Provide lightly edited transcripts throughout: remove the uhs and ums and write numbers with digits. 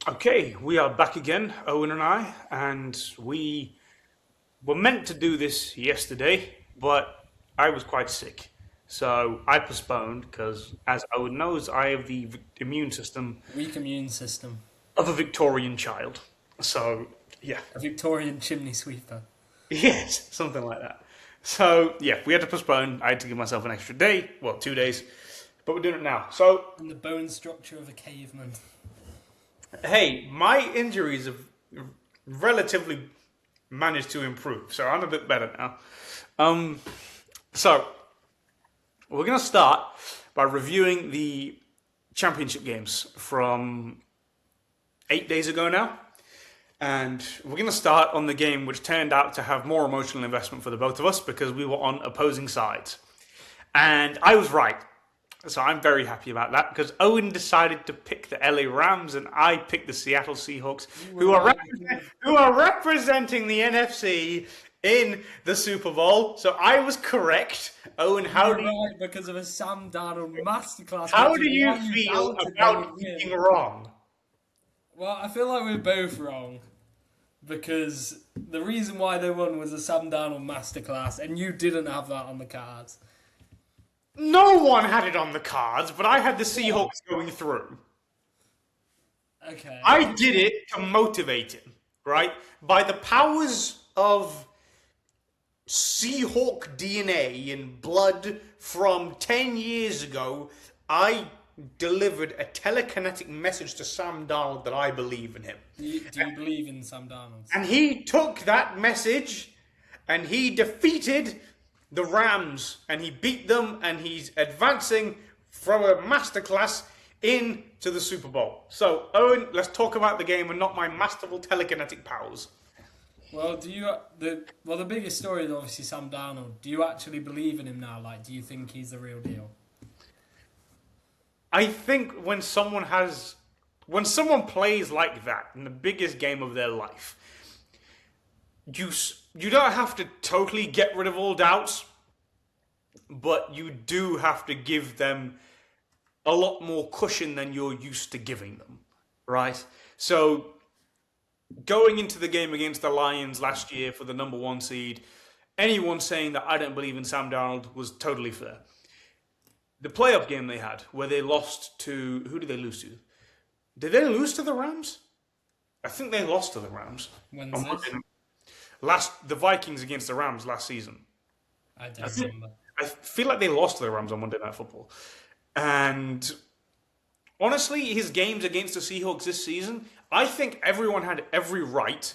Okay, we are back again, Owen and I, and we were meant to do this yesterday, but I was quite sick. So I postponed because, as Owen knows, I have the immune system Weak immune system. of a Victorian child. So, yeah, A Victorian chimney sweeper. yes, something like that. So, yeah, we had to postpone. I had to give myself an extra day, well, 2 days, but we're doing it now. So, And the bone structure of a caveman. hey, my injuries have relatively managed to improve, so I'm a bit better now. So we're going to start by reviewing the championship games from 8 days ago now, and we're going to start on the game which turned out to have more emotional investment for the both of us because we were on opposing sides, and I was right. So I'm very happy about that because Owen decided to pick the LA Rams and I picked the Seattle Seahawks, who are representing the NFC in the Super Bowl. So I was correct. Owen, how do you, Right, because of a Sam Darnold masterclass. how which do is you why feel doubted about they would being win. wrong? Well, I feel like we're both wrong. Because the reason why they won was a Sam Darnold masterclass, and you didn't have that on the cards. No one had it on the cards, but I had the Seahawks going through. Okay. I did it to motivate him, right? By the powers of Seahawk DNA and blood from 10 years ago, I delivered a telekinetic message to Sam Darnold that I believe in him. Do you believe in Sam Darnold? And he took that message and he defeated the Rams and he beat them and he's advancing from a masterclass into the Super Bowl. So, Owen, let's talk about the game and not my masterful telekinetic powers. Well, the biggest story is obviously Sam Darnold. Do you actually believe in him now? Like, do you think he's the real deal? I think when someone plays like that in the biggest game of their life, you don't have to totally get rid of all doubts, but you do have to give them a lot more cushion than you're used to giving them, right? So going into the game against the Lions last year for the number one seed, anyone saying that I don't believe in Sam Darnold was totally fair. The playoff game they had, where they lost to... Who did they lose to? Did they lose to the Rams? I think they lost to the Rams. When's this? The Vikings against the Rams last season. I don't remember. I feel like they lost to the Rams on Monday Night Football. And honestly, his games against the Seahawks this season, I think everyone had every right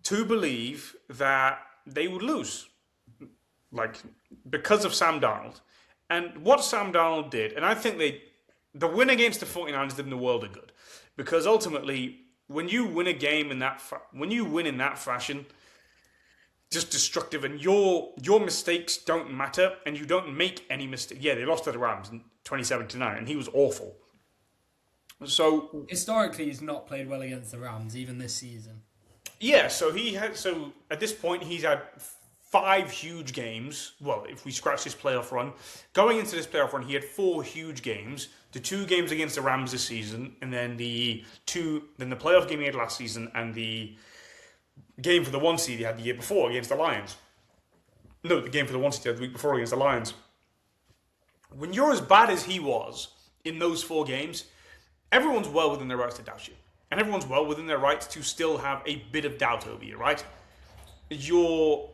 to believe that they would lose. Like, because of Sam Darnold. And what Sam Darnold did, and I think the win against the 49ers did them the world of good. Because ultimately, when you win a game in that fashion, just destructive, and your mistakes don't matter, and you don't make any mistakes. Yeah, they lost to the Rams in 27-9, and he was awful. So Historically, he's not played well against the Rams, even this season. yeah, so at this point he's had 5 huge games. Well, if we scratch this playoff run, going into this playoff run, he had 4 huge games. The 2 games against the Rams this season, and then the playoff game he had last season, and the game for the 1 seed he had the year before against the Lions. No, the game for the 1 seed he had the week before against the Lions. When you're as bad as he was in those 4 games, everyone's well within their rights to doubt you. And everyone's well within their rights to still have a bit of doubt over you, right? The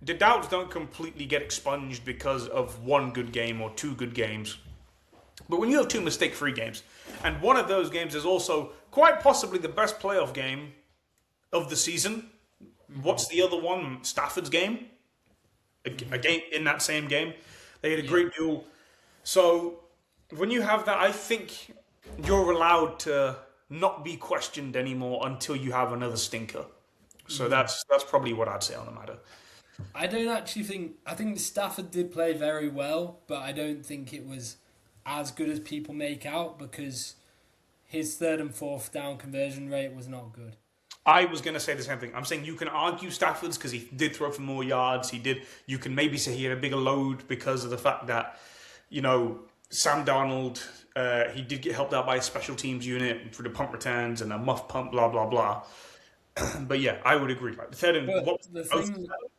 doubts don't completely get expunged because of 1 good game or 2 good games. But when you have 2 mistake-free games, and one of those games is also quite possibly the best playoff game of the season. What's the other one? Stafford's game? Again, in that same game. They had a great duel. So when you have that, I think you're allowed to not be questioned anymore until you have another stinker. So that's probably what I'd say on the matter. I don't actually think... I think Stafford did play very well, but I don't think it was as good as people make out because his 3rd and 4th down conversion rate was not good. I was going to say the same thing. I'm saying you can argue Stafford's because he did throw for more yards. You can maybe say he had a bigger load because of the fact that, Sam Darnold, he did get helped out by a special teams unit for the punt returns and a muff punt, blah blah blah. But yeah, I would agree. Like the third and But what?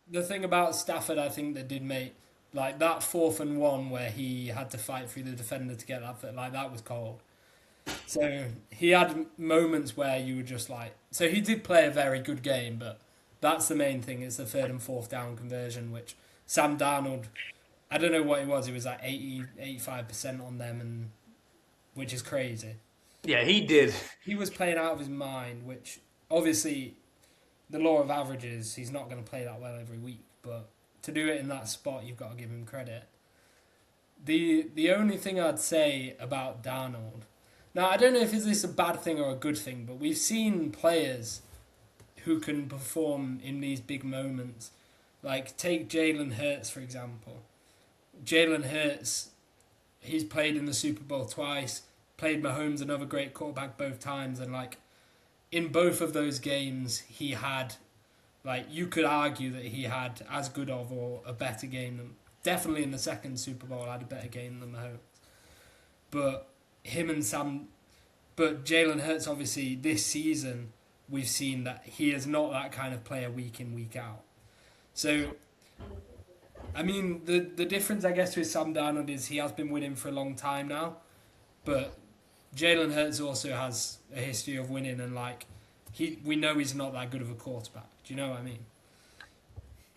the thing about Stafford, I think that did make like that 4th and 1 where he had to fight through the defender to get that, like that was cold. So he had moments where you were just like, so he did play a very good game, but that's the main thing. It's the 3rd and 4th down conversion, which Sam Darnold, I don't know what it was like 85% on them, and which is crazy. Yeah, he did. He was playing out of his mind, which obviously the law of averages, he's not going to play that well every week, but to do it in that spot, you've got to give him credit. The only thing I'd say about Darnold, now I don't know if this is a bad thing or a good thing, but we've seen players who can perform in these big moments. Like take Jalen Hurts for example. Jalen Hurts, he's played in the Super Bowl twice, played Mahomes, another great quarterback, both times, and like in both of those games he had, like you could argue that he had as good of or a better game than, definitely in the second Super Bowl had a better game than Mahomes. But Jalen Hurts obviously this season we've seen that he is not that kind of player week in, week out. So I mean, the difference, I guess, with Sam Darnold is he has been winning for a long time now, but Jalen Hurts also has a history of winning, and like we know he's not that good of a quarterback. Do you know what I mean?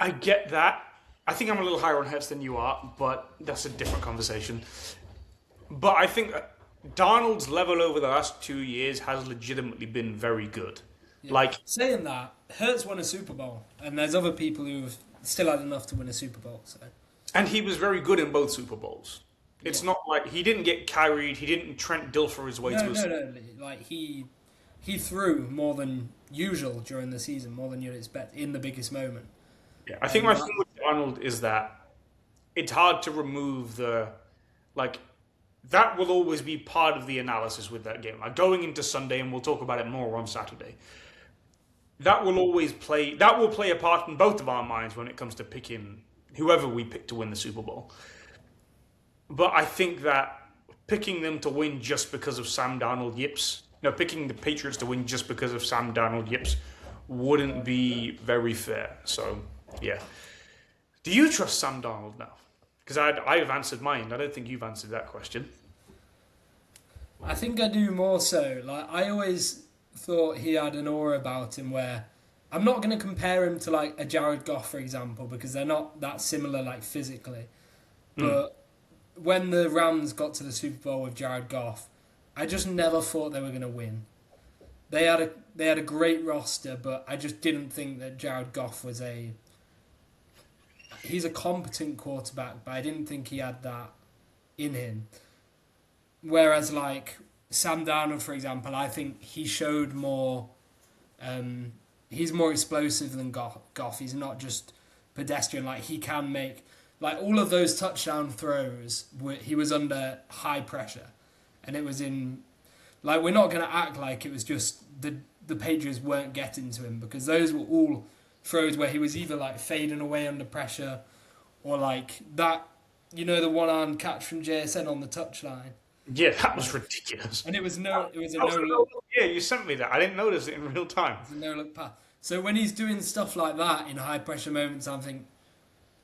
I get that. I think I'm a little higher on Hurts than you are, but that's a different conversation. But I think Darnold's level over the last 2 years has legitimately been very good. Yeah. Like saying that, Hurts won a Super Bowl, and there's other people who've still had enough to win a Super Bowl. So. And he was very good in both Super Bowls. It's not like he didn't get carried. He didn't Trent Dilfer his way to a Super Bowl. No. Like he threw more than usual during the season, more than you'd expect in the biggest moment. Yeah, I think my thing with Darnold is that it's hard to remove that will always be part of the analysis with that game. Like going into Sunday, and we'll talk about it more on Saturday. That will play a part in both of our minds when it comes to picking whoever we pick to win the Super Bowl. But I think that picking them to win just because of Sam Darnold yips, picking the Patriots to win just because of Sam Darnold yips wouldn't be very fair. So, yeah. Do you trust Sam Darnold now? Because I've answered mine. I don't think you've answered that question. I think I do more so. Like I always thought he had an aura about him where I'm not going to compare him to like a Jared Goff, for example, because they're not that similar like physically. But when the Rams got to the Super Bowl with Jared Goff, I just never thought they were going to win. They had a great roster, but I just didn't think that Jared Goff was he's a competent quarterback, but I didn't think he had that in him. Whereas like Sam Darnold, for example, I think he showed more. He's more explosive than Goff. He's not just pedestrian. Like he can make like all of those touchdown throws. He was under high pressure, and it was in. Like we're not going to act like it was just the Patriots weren't getting to him, because those were all throws where he was either like fading away under pressure, or like that. The one-armed catch from JSN on the touchline. Yeah, that was ridiculous. And it was a no-look. Yeah, you sent me that. I didn't notice it in real time. It was a no-look pass. So when he's doing stuff like that in high-pressure moments, I think,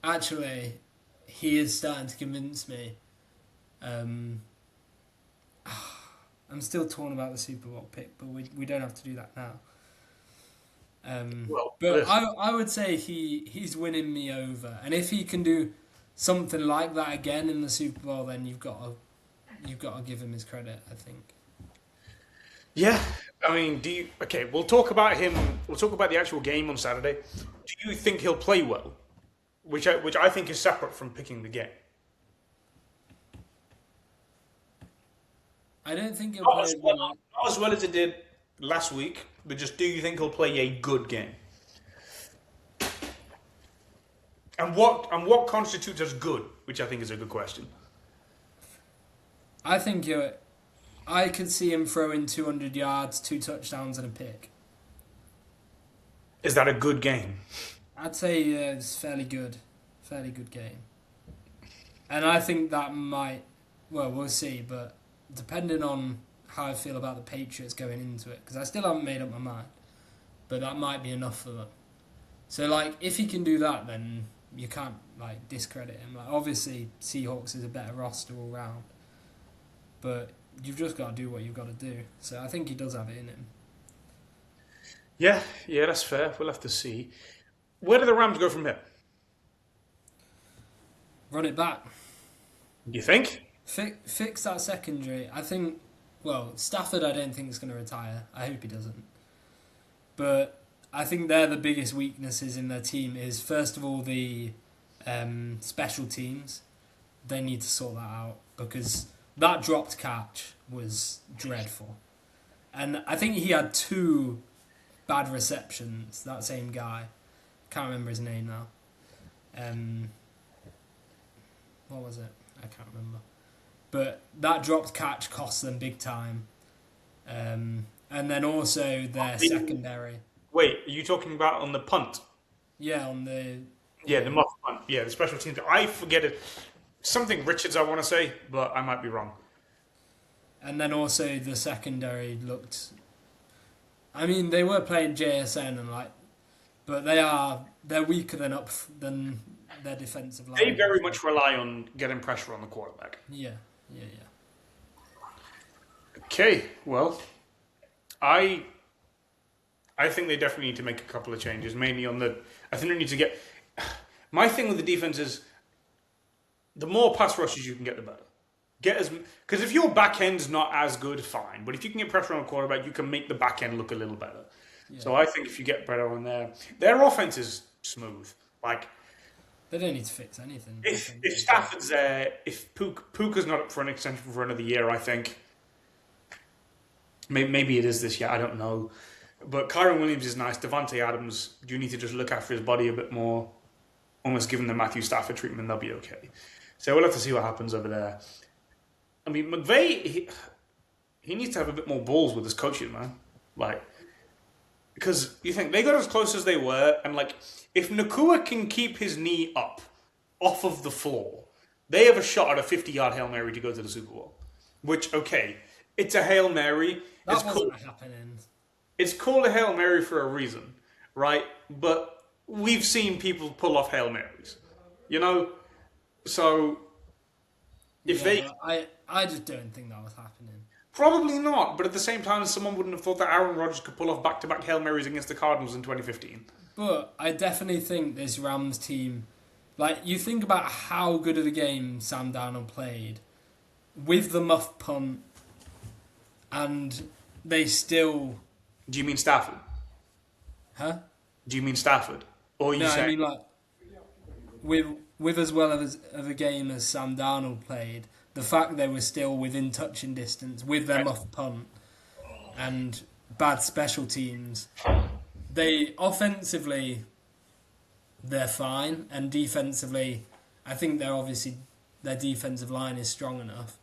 actually, he is starting to convince me. I'm still torn about the Super Bowl pick, but we don't have to do that now. But I would say he's winning me over. And if he can do something like that again in the Super Bowl, then you've got to give him his credit, I think. Yeah, I mean, we'll talk about him. We'll talk about the actual game on Saturday. Do you think he'll play well? Which I think is separate from picking the game. I don't think he'll play well. Not as well as it did last week, but just do you think he'll play a good game? And what constitutes as good, which I think is a good question. I think I could see him throwing 200 yards, 2 touchdowns, and a pick. Is that a good game? I'd say it's fairly good game. And I think that might Well, we'll see, but depending on how I feel about the Patriots going into it, because I still haven't made up my mind, but that might be enough for them. So, like, if he can do that, then you can't, like, discredit him. Like, obviously, Seahawks is a better roster all round, but you've just got to do what you've got to do. So I think he does have it in him. Yeah, yeah, that's fair. We'll have to see. Where do the Rams go from here? Run it back. You think? Fix that secondary. I think, well, Stafford I don't think is going to retire. I hope he doesn't. But I think they're the biggest weaknesses in their team is, first of all, the special teams. They need to sort that out because that dropped catch was dreadful. And I think he had 2 bad receptions, that same guy. Can't remember his name now. What was it? I can't remember. But that dropped catch cost them big time. And then also their secondary. Wait, are you talking about on the punt? Yeah, on the... Yeah, the muff punt. Yeah, the special teams. I forget it. Something Richards, I want to say, but I might be wrong. And then also the secondary looked... I mean, they were playing JSN and but they're weaker than their defensive line. They very much rely on getting pressure on the quarterback. Yeah. Okay, well, I think they definitely need to make a couple of changes, mainly on the... I think they need to get... My thing with the defense is the more pass rushes you can get, the better. Because if your back end's not as good, fine. But if you can get pressure on a quarterback, you can make the back end look a little better. Yeah. So I think if you get better on there, their offense is smooth. Like, they don't need to fix anything. If Stafford's there, if Puka's not up for an extension for another year, I think maybe it is this year. I don't know. But Kyron Williams is nice. Devontae Adams, you need to just look after his body a bit more. Almost give him the Matthew Stafford treatment, they'll be okay. So we'll have to see what happens over there. I mean, McVay, he needs to have a bit more balls with his coaching, man. Like, because you think they got as close as they were, and like, if Nakua can keep his knee up off of the floor, they have a shot at a 50-yard Hail Mary to go to the Super Bowl. Which, okay, it's a Hail Mary. That wasn't happening. It's called a Hail Mary for a reason, right? But we've seen people pull off Hail Marys, you know? So, if they... I just don't think that was happening. Probably not, but at the same time, someone wouldn't have thought that Aaron Rodgers could pull off back-to-back Hail Marys against the Cardinals in 2015. But I definitely think this Rams team... Like, you think about how good of a game Sam Darnold played with the muff punt, and they still... Do you mean Stafford? Huh? Do you mean Stafford? Or you say... I mean, like, with as well of a game as Sam Darnold played, the fact they were still within touching distance with their muff punt and bad special teams, they offensively they're fine, and defensively, I think their defensive line is strong enough.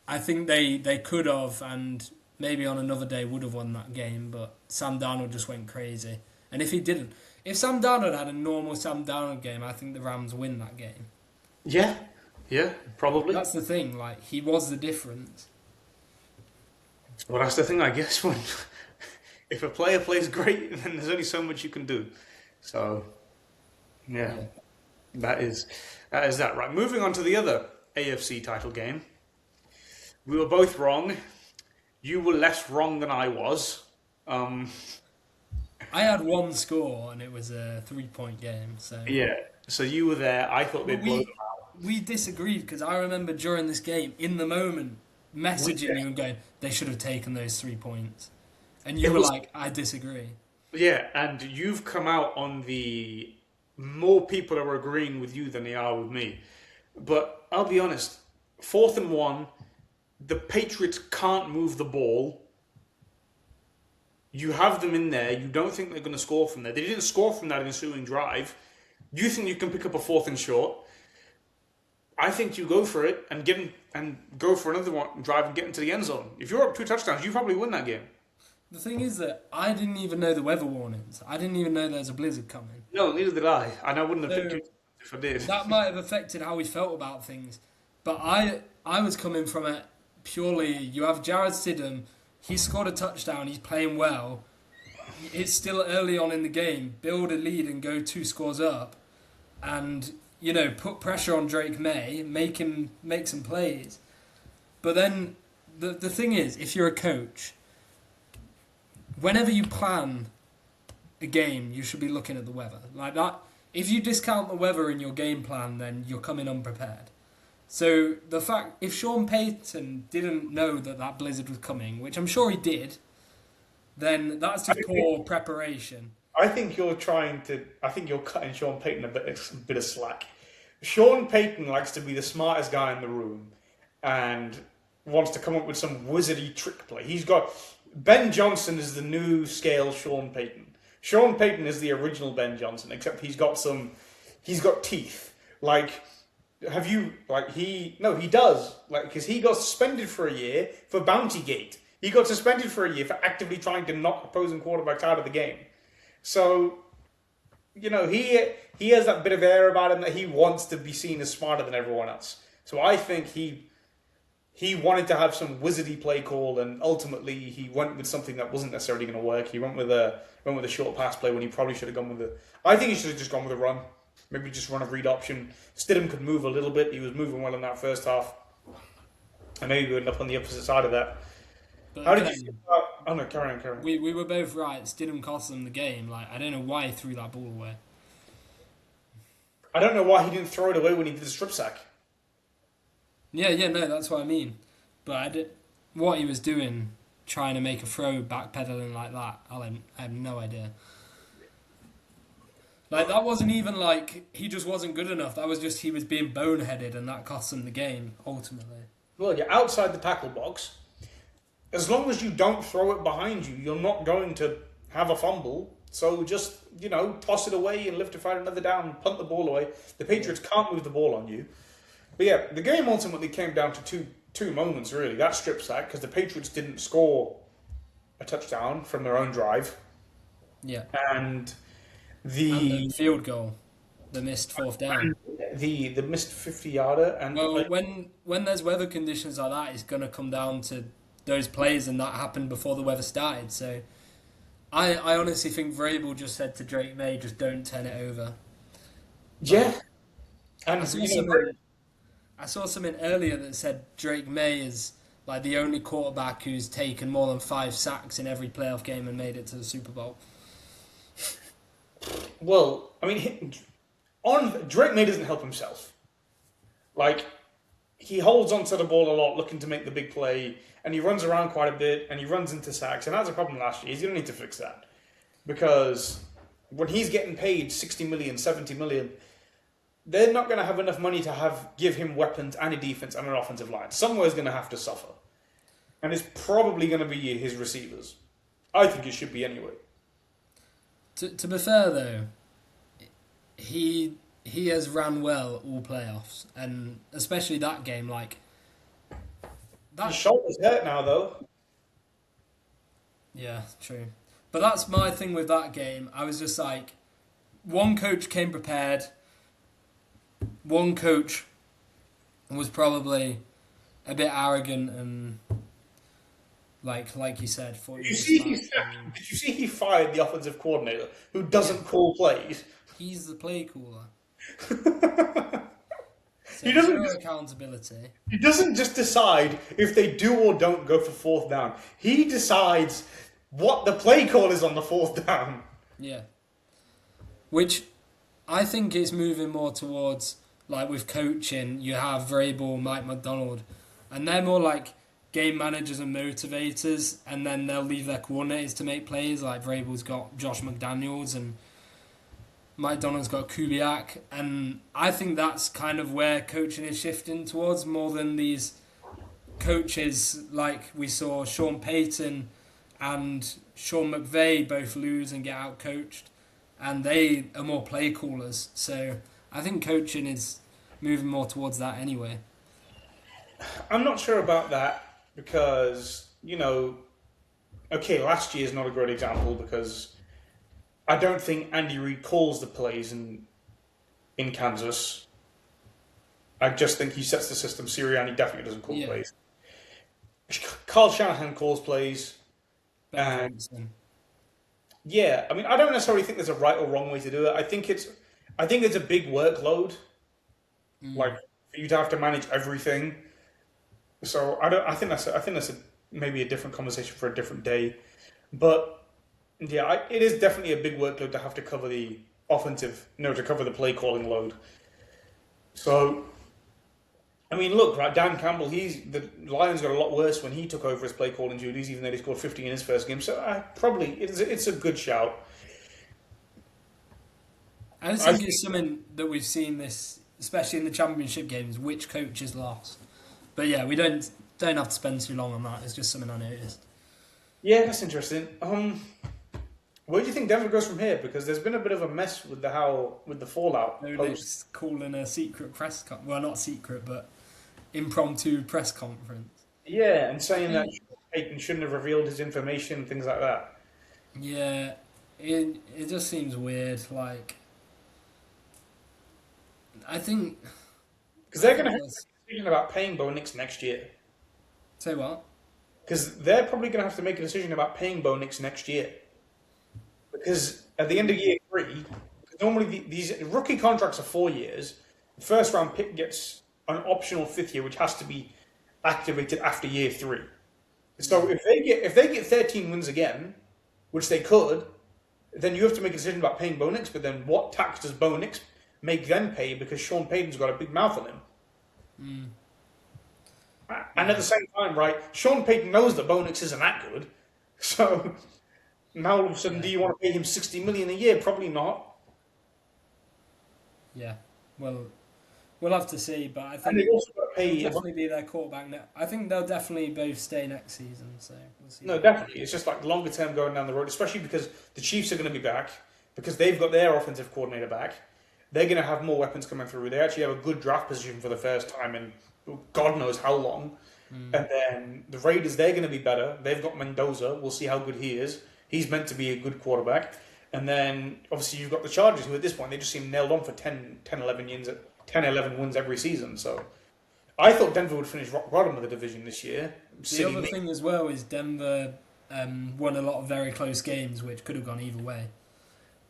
I think they could have, and maybe on another day would have won that game, but Sam Darnold just went crazy. And if Sam Darnold had a normal Sam Darnold game, I think the Rams win that game. Yeah, probably. That's the thing, like, he was the difference. Well, that's the thing, I guess, when if a player plays great, then there's only so much you can do. So, yeah. That is that. Right, moving on to the other AFC title game. We were both wrong. You were less wrong than I was. I had one score, and it was a 3-point game. So yeah, so you were there. I thought they'd blow them out. We disagreed, because I remember during this game, in the moment, messaging you and going, they should have taken those 3 points. And you were like, I disagree. Yeah, and you've come out on the... More people are agreeing with you than they are with me. But I'll be honest, 4th and 1, the Patriots can't move the ball. You have them in there. You don't think they're going to score from there. They didn't score from that ensuing drive. You think you can pick up a 4th and short. I think you go for it and go for another one, drive and get into the end zone. If you're up 2 touchdowns, you probably win that game. The thing is that I didn't even know the weather warnings. I didn't even know there was a blizzard coming. No, neither did I. And I wouldn't have picked you if I did. That might have affected how we felt about things. But I was coming from it purely, you have Jared Stidham, he scored a touchdown, he's playing well. It's still early on in the game. Build a lead and go 2 scores up. And, put pressure on Drake May, make some plays. But then the thing is, if you're a coach, whenever you plan a game, you should be looking at the weather. Like that, if you discount the weather in your game plan, then you're coming unprepared. So the fact, if Sean Payton didn't know that blizzard was coming, which I'm sure he did, then that's just poor preparation. I think you're cutting Sean Payton a bit of slack. Sean Payton likes to be the smartest guy in the room and wants to come up with some wizardy trick play. Ben Johnson is the new scale Sean Payton. Sean Payton is the original Ben Johnson, except he's got teeth. He does. Because he got suspended for a year for Bountygate. He got suspended for a year for actively trying to knock opposing quarterbacks out of the game. So, he has that bit of air about him that he wants to be seen as smarter than everyone else. So I think he wanted to have some wizardy play call, and ultimately he went with something that wasn't necessarily going to work. He went with a short pass play when he probably should have gone with I think he should have just gone with a run. Maybe just run a read option. Stidham could move a little bit. He was moving well in that first half. And maybe we end up on the opposite side of that. But how did you feel about... Oh no, carry on. We were both right. Stidham cost them the game. I don't know why he threw that ball away. I don't know why he didn't throw it away when he did the strip sack. Yeah, no, that's what I mean. But what he was doing, trying to make a throw, backpedaling like that, I have no idea. That wasn't even he just wasn't good enough. That was just he was being boneheaded, and that cost him the game, ultimately. Well, you're outside the tackle box. As long as you don't throw it behind you, you're not going to have a fumble. So just, toss it away and live to fight another down and punt the ball away. The Patriots can't move the ball on you. But yeah, the game ultimately came down to two moments, really. That strip sack, because the Patriots didn't score a touchdown from their own drive. Yeah. And the field goal, the missed fourth down. The missed 50-yarder. And when there's weather conditions like that, it's going to come down to those plays, and that happened before the weather started. So I honestly think Vrabel just said to Drake May, just don't turn it over. Yeah. And I saw something earlier that said Drake May is the only quarterback who's taken more than 5 sacks in every playoff game and made it to the Super Bowl. Well, I mean, Drake May doesn't help himself. He holds onto the ball a lot, looking to make the big play, and he runs around quite a bit, and he runs into sacks, and that was a problem last year. He's going to need to fix that. Because when he's getting paid 60 million, 70 million, they're not going to have enough money to give him weapons and a defense and an offensive line. Somewhere's going to have to suffer. And it's probably going to be his receivers. I think it should be anyway. To be fair, though, he has ran well all playoffs, and especially that game, His shoulder's hurt now, though. Yeah, true. But that's my thing with that game. I was just one coach came prepared. One coach was probably a bit arrogant and, like you said, did you see he fired the offensive coordinator who doesn't call plays? He's the play caller. He doesn't accountability. He doesn't just decide if they do or don't go for fourth down. He decides what the play call is on the fourth down. Yeah. Which I think is moving more towards, with coaching, you have Vrabel, Mike McDonald, and they're more game managers and motivators, and then they'll leave their coordinators to make plays. Vrabel's got Josh McDaniels, and Mike Donald's got Kubiak, and I think that's kind of where coaching is shifting towards, more than these coaches we saw Sean Payton and Sean McVay both lose and get out-coached, and they are more play callers. So I think coaching is moving more towards that anyway. I'm not sure about that because, last year is not a great example because I don't think Andy Reid calls the plays in Kansas. I just think he sets the system. Sirianni definitely doesn't call Yeah. plays. Carl Shanahan calls plays. Ben And Johnson. yeah, I mean, I don't necessarily think there's a right or wrong way to do it. I think it's a big workload, like for you to have to manage everything. So I don't. I think that's maybe a different conversation for a different day. But yeah, it is definitely a big workload to have to cover the offensive, to cover the play calling load. So I mean, look, right, Dan Campbell. The Lions got a lot worse when he took over his play calling duties, even though he scored 50 in his first game. So probably it's a good shout. I just think it's something that we've seen this, especially in the championship games, which coaches lost. But yeah, we don't have to spend too long on that. It's just something I noticed. Yeah, that's interesting. Where do you think Denver goes from here? Because there's been a bit of a mess with the fallout. Nobody's calling a secret press conference. Well, not secret, but impromptu press conference. Yeah, and saying that Peyton shouldn't have revealed his information and things like that. Yeah, it just seems weird. Like, I think because they're going to have to make a decision about paying Bo Nix next year. Say what? Because they're probably going to have to make a decision about paying Bo Nix next year. Because at the end of year 3, normally these rookie contracts are 4 years. The first round pick gets an optional 5th year, which has to be activated after year 3. So if they get 13 wins again, which they could, then you have to make a decision about paying Bo Nix. But then what tax does Bo Nix make them pay? Because Sean Payton's got a big mouth on him. And at the same time, right, Sean Payton knows that Bo Nix isn't that good. So now all of a sudden, do you want to pay him $60 million a year? Probably not. Yeah, well, we'll have to see. But I think And they've also got to pay. he'll definitely be their quarterback. I think they'll definitely both stay next season. So we'll see. No, definitely. It's just like longer term going down the road, especially because the Chiefs are going to be back because they've got their offensive coordinator back. They're going to have more weapons coming through. They actually have a good draft position for the first time in God knows how long. And then the Raiders, they're going to be better. They've got Mendoza. We'll see how good he is. He's meant to be a good quarterback. And then, obviously, you've got the Chargers, who at this point, they just seem nailed on for 11 wins every season. So I thought Denver would finish rock bottom of the division this year. The other thing as well is Denver won a lot of very close games, which could have gone either way.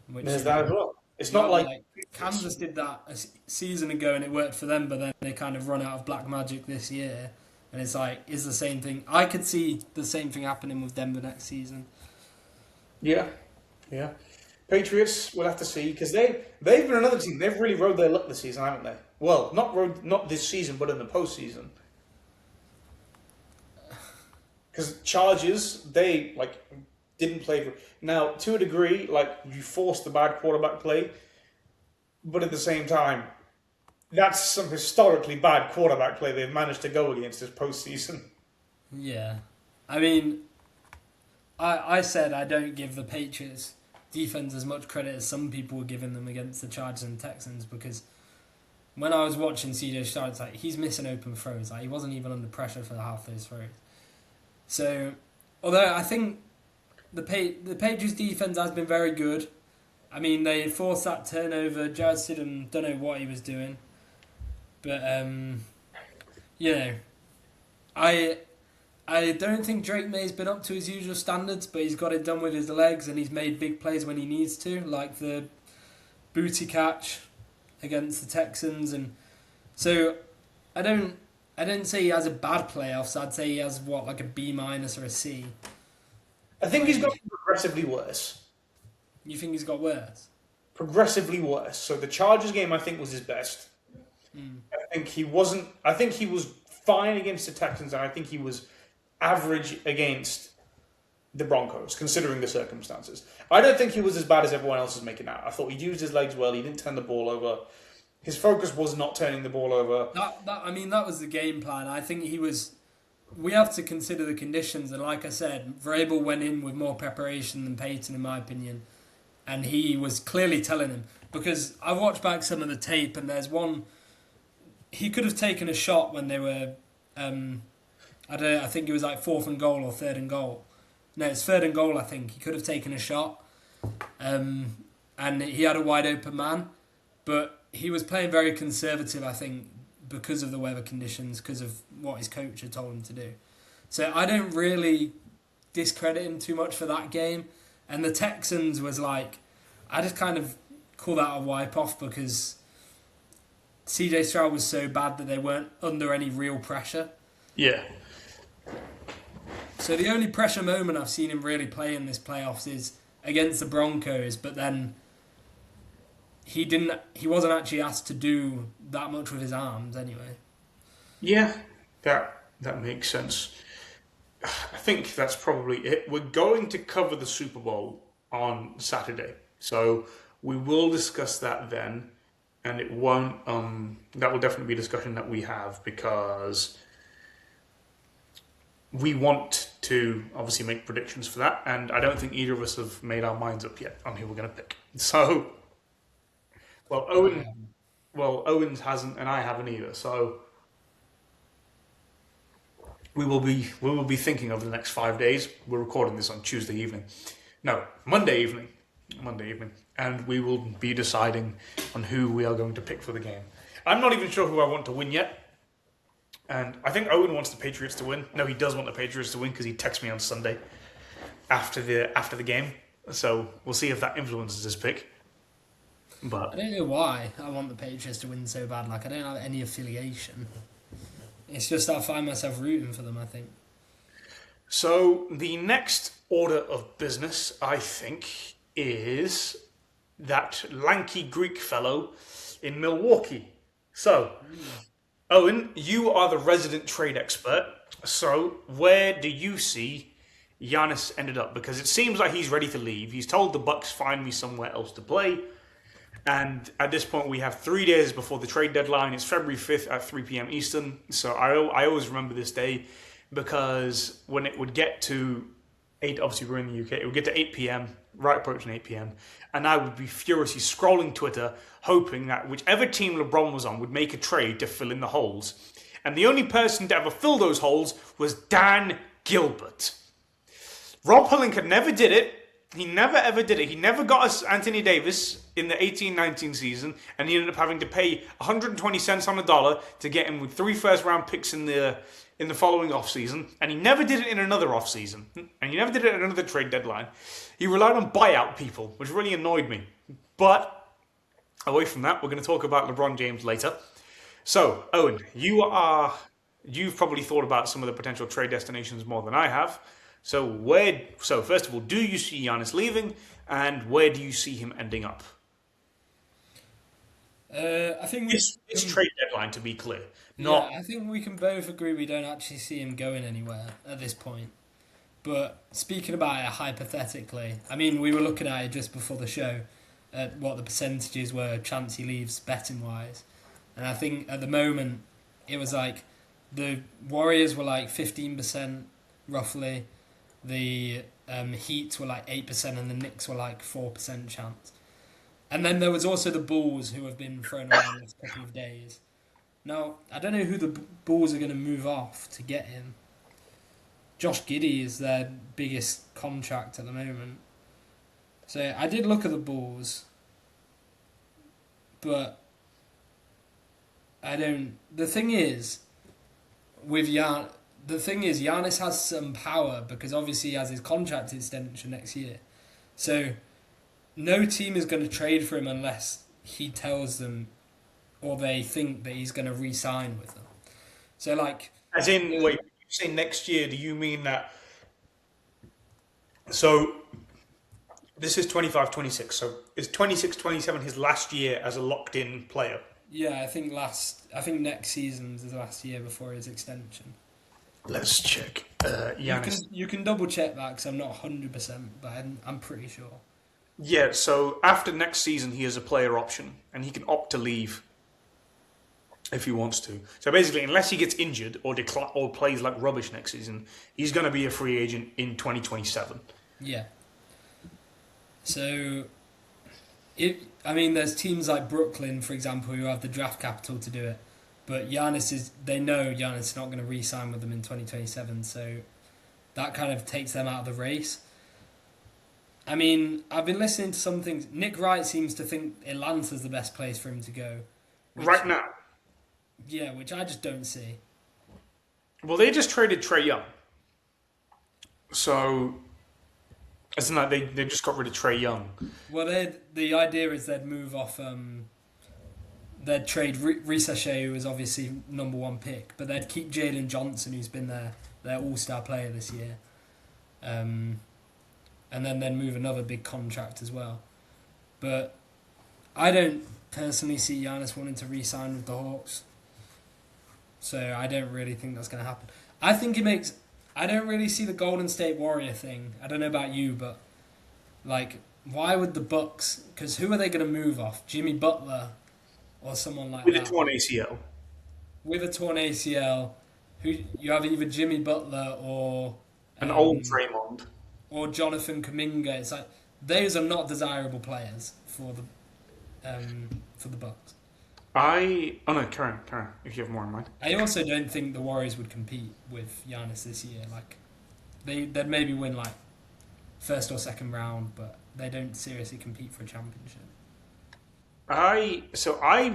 There's that as well. It's not like Kansas did that a season ago and it worked for them, but then they kind of run out of black magic this year. And it's like, is the same thing. I could see the same thing happening with Denver next season. Yeah. Patriots, we'll have to see, because they've been another team. They've really rode their luck this season, haven't they? Well, not this season, but in the postseason. Because Chargers, they didn't play. Now, to a degree, you forced the bad quarterback play, but at the same time, that's some historically bad quarterback play they've managed to go against this postseason. Yeah. I mean, I said I don't give the Patriots defense as much credit as some people were giving them against the Chargers and Texans, because when I was watching CJ Stroud, it's like he's missing open throws. Like he wasn't even under pressure for half those throws. So, although I think the Patriots defense has been very good. I mean, they forced that turnover. Jared Stidham, don't know what he was doing. But, I don't think Drake May's been up to his usual standards, but he's got it done with his legs and he's made big plays when he needs to, like the booty catch against the Texans. And so I don't say he has a bad playoffs. I'd say he has like a B- or a C. I think he's got progressively worse. You think he's got worse? Progressively worse. So the Chargers game, I think, was his best. I think he wasn't. I think he was fine against the Texans, and I think he was average against the Broncos, considering the circumstances. I don't think he was as bad as everyone else is making out. I thought he used his legs well. He didn't turn the ball over. His focus was not turning the ball over. That was the game plan. I think he was. We have to consider the conditions, and like I said, Vrabel went in with more preparation than Peyton, in my opinion, and he was clearly telling him, because I watched back some of the tape, and there's one. He could have taken a shot when they were, I think it was like 4th and goal or 3rd and goal. No, it's 3rd and goal, I think. He could have taken a shot. And he had a wide open man. But he was playing very conservative, I think, because of the weather conditions, because of what his coach had told him to do. So I don't really discredit him too much for that game. And the Texans was like, I just kind of call that a wipe-off because CJ Stroud was so bad that they weren't under any real pressure. Yeah. So the only pressure moment I've seen him really play in this playoffs is against the Broncos, but then he wasn't actually asked to do that much with his arms anyway. Yeah, that makes sense. I think that's probably it. We're going to cover the Super Bowl on Saturday, so we will discuss that then, and it won't. That will definitely be a discussion that we have because we want to obviously make predictions for that, and I don't think either of us have made our minds up yet on who we're going to pick. So, Owens hasn't, and I haven't either. So. We will be thinking over the next 5 days. We're recording this on Tuesday evening. No, Monday evening. And we will be deciding on who we are going to pick for the game. I'm not even sure who I want to win yet. And I think Owen wants the Patriots to win. No, he does want the Patriots to win because he texted me on Sunday after the game. So we'll see if that influences his pick. But I don't know why I want the Patriots to win so bad. Like, I don't have any affiliation. It's just I find myself rooting for them, I think. So the next order of business, I think, is that lanky Greek fellow in Milwaukee. So, Owen, you are the resident trade expert. So, where do you see Giannis ended up? Because it seems like he's ready to leave. He's told the Bucks, find me somewhere else to play. And at this point, we have 3 days before the trade deadline. It's February 5th at 3 p.m. Eastern. So I always remember this day because when it would get to 8, obviously we're in the UK, it would get to 8 p.m., right approaching 8 p.m., and I would be furiously scrolling Twitter, hoping that whichever team LeBron was on would make a trade to fill in the holes. And the only person to ever fill those holes was Dan Gilbert. Rob Pelinka never did it. He never ever did it. He never got us Anthony Davis in the 18-19 season, and he ended up having to pay 120 cents on the dollar to get him with 3 first-round picks in the following offseason, and he never did it in another offseason, and he never did it at another trade deadline. He relied on buyout people, which really annoyed me. But away from that, we're going to talk about LeBron James later. So, Owen, you've probably thought about some of the potential trade destinations more than I have. So first of all, do you see Giannis leaving, and where do you see him ending up? I think It's trade deadline, to be clear. I think we can both agree we don't actually see him going anywhere at this point. But speaking about it hypothetically, I mean, we were looking at it just before the show at what the percentages were, chance he leaves betting-wise. And I think at the moment, it was like the Warriors were like 15% roughly. The Heat were like 8% and the Knicks were like 4% chance. And then there was also the Bulls who have been thrown around this couple of days. Now, I don't know who the Bulls are going to move off to get him. Josh Giddey is their biggest contract at the moment. So I did look at the Bulls, but I don't... The thing is, Giannis has some power because obviously he has his contract extension next year. So no team is going to trade for him unless he tells them or they think that he's going to re-sign with them. So like... As in, wait, you say next year, do you mean that... So this is 25-26, so is 26-27 his last year as a locked-in player? Yeah, I think next season's his last year before his extension. Let's check. Giannis. You can double check that because I'm not 100%, but I'm pretty sure. Yeah, so after next season, he has a player option, and he can opt to leave if he wants to. So basically, unless he gets injured or plays like rubbish next season, he's going to be a free agent in 2027. Yeah. So, there's teams like Brooklyn, for example, who have the draft capital to do it. But they know Giannis is not going to re-sign with them in 2027, so that kind of takes them out of the race. I mean, I've been listening to some things. Nick Wright seems to think Atlanta's the best place for him to go. Right now? Yeah, which I just don't see. Well, they just traded Trae Young. So, it's not like they just got rid of Trae Young. Well, the idea is they'd move off. They'd trade Ricochet, who was obviously number one pick, but they'd keep Jalen Johnson, who's been their all-star player this year. And then they'd move another big contract as well. But I don't personally see Giannis wanting to re-sign with the Hawks. So I don't really think that's going to happen. I think it makes... I don't really see the Golden State Warrior thing. I don't know about you, but... Like, why would the Bucks... Because who are they going to move off? Jimmy Butler or someone like With that? a torn ACL. With a torn ACL. Who you have either Jimmy Butler or... An old Draymond. Or Jonathan Kuminga. It's like... Those are not desirable players for the Bucks. Oh no, Karen, if you have more in mind. I also don't think the Warriors would compete with Giannis this year. Like, they'd maybe win like first or second round, but they don't seriously compete for a championship. I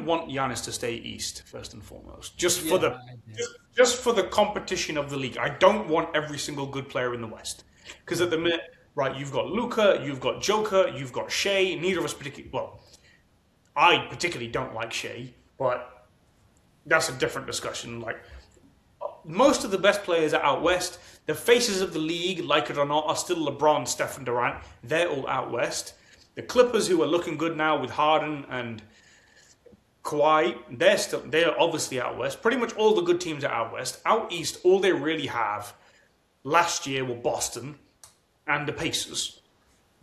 want Giannis to stay East first and foremost, just for the competition of the league. I don't want every single good player in the West, because at the minute, right, you've got Luka, you've got Joker, you've got Shea. Neither of us particularly. Well, I particularly don't like Shea, but that's a different discussion. Like, most of the best players are out west. The faces of the league, like it or not, are still LeBron, Steph, and Durant. They're all out west. The Clippers, who are looking good now with Harden and Kawhi, they're obviously out west. Pretty much all the good teams are out west. Out east, all they really have last year were Boston and the Pacers.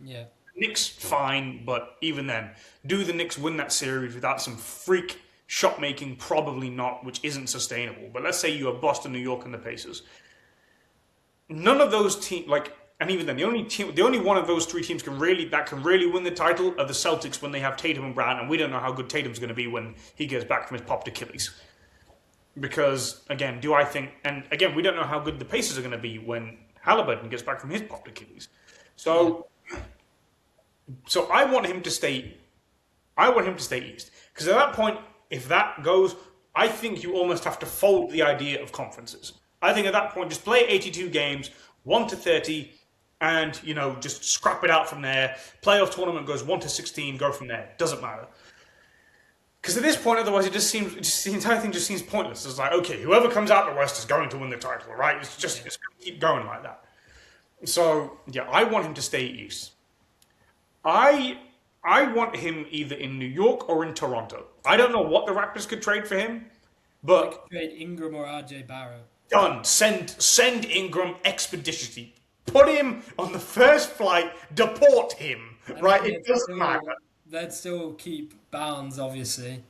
Yeah. Knicks, fine, but even then, do the Knicks win that series without some freak shot making? Probably not, which isn't sustainable. But let's say you have Boston, New York, and the Pacers. None of those teams, and even then, the only one of those three teams can really win the title are the Celtics when they have Tatum and Brown, and we don't know how good Tatum's going to be when he gets back from his popped Achilles. Because again, we don't know how good the Pacers are going to be when Halliburton gets back from his popped Achilles. So I want him to stay. I want him to stay East, because at that point, if that goes, I think you almost have to fold the idea of conferences. I think at that point, just play 82 games, 1-30, and just scrap it out from there. Playoff tournament goes 1-16, go from there. Doesn't matter. Because at this point, otherwise, the entire thing just seems pointless. It's like, okay, whoever comes out the West is going to win the title, right? It's going to keep going like that. So yeah, I want him to stay East. I want him either in New York or in Toronto. I don't know what the Raptors could trade for him, but trade Ingram or RJ Barrett. Done. Send Ingram expeditiously. Put him on the first flight. Deport him. Right? It doesn't matter. They'd still keep Barnes, obviously.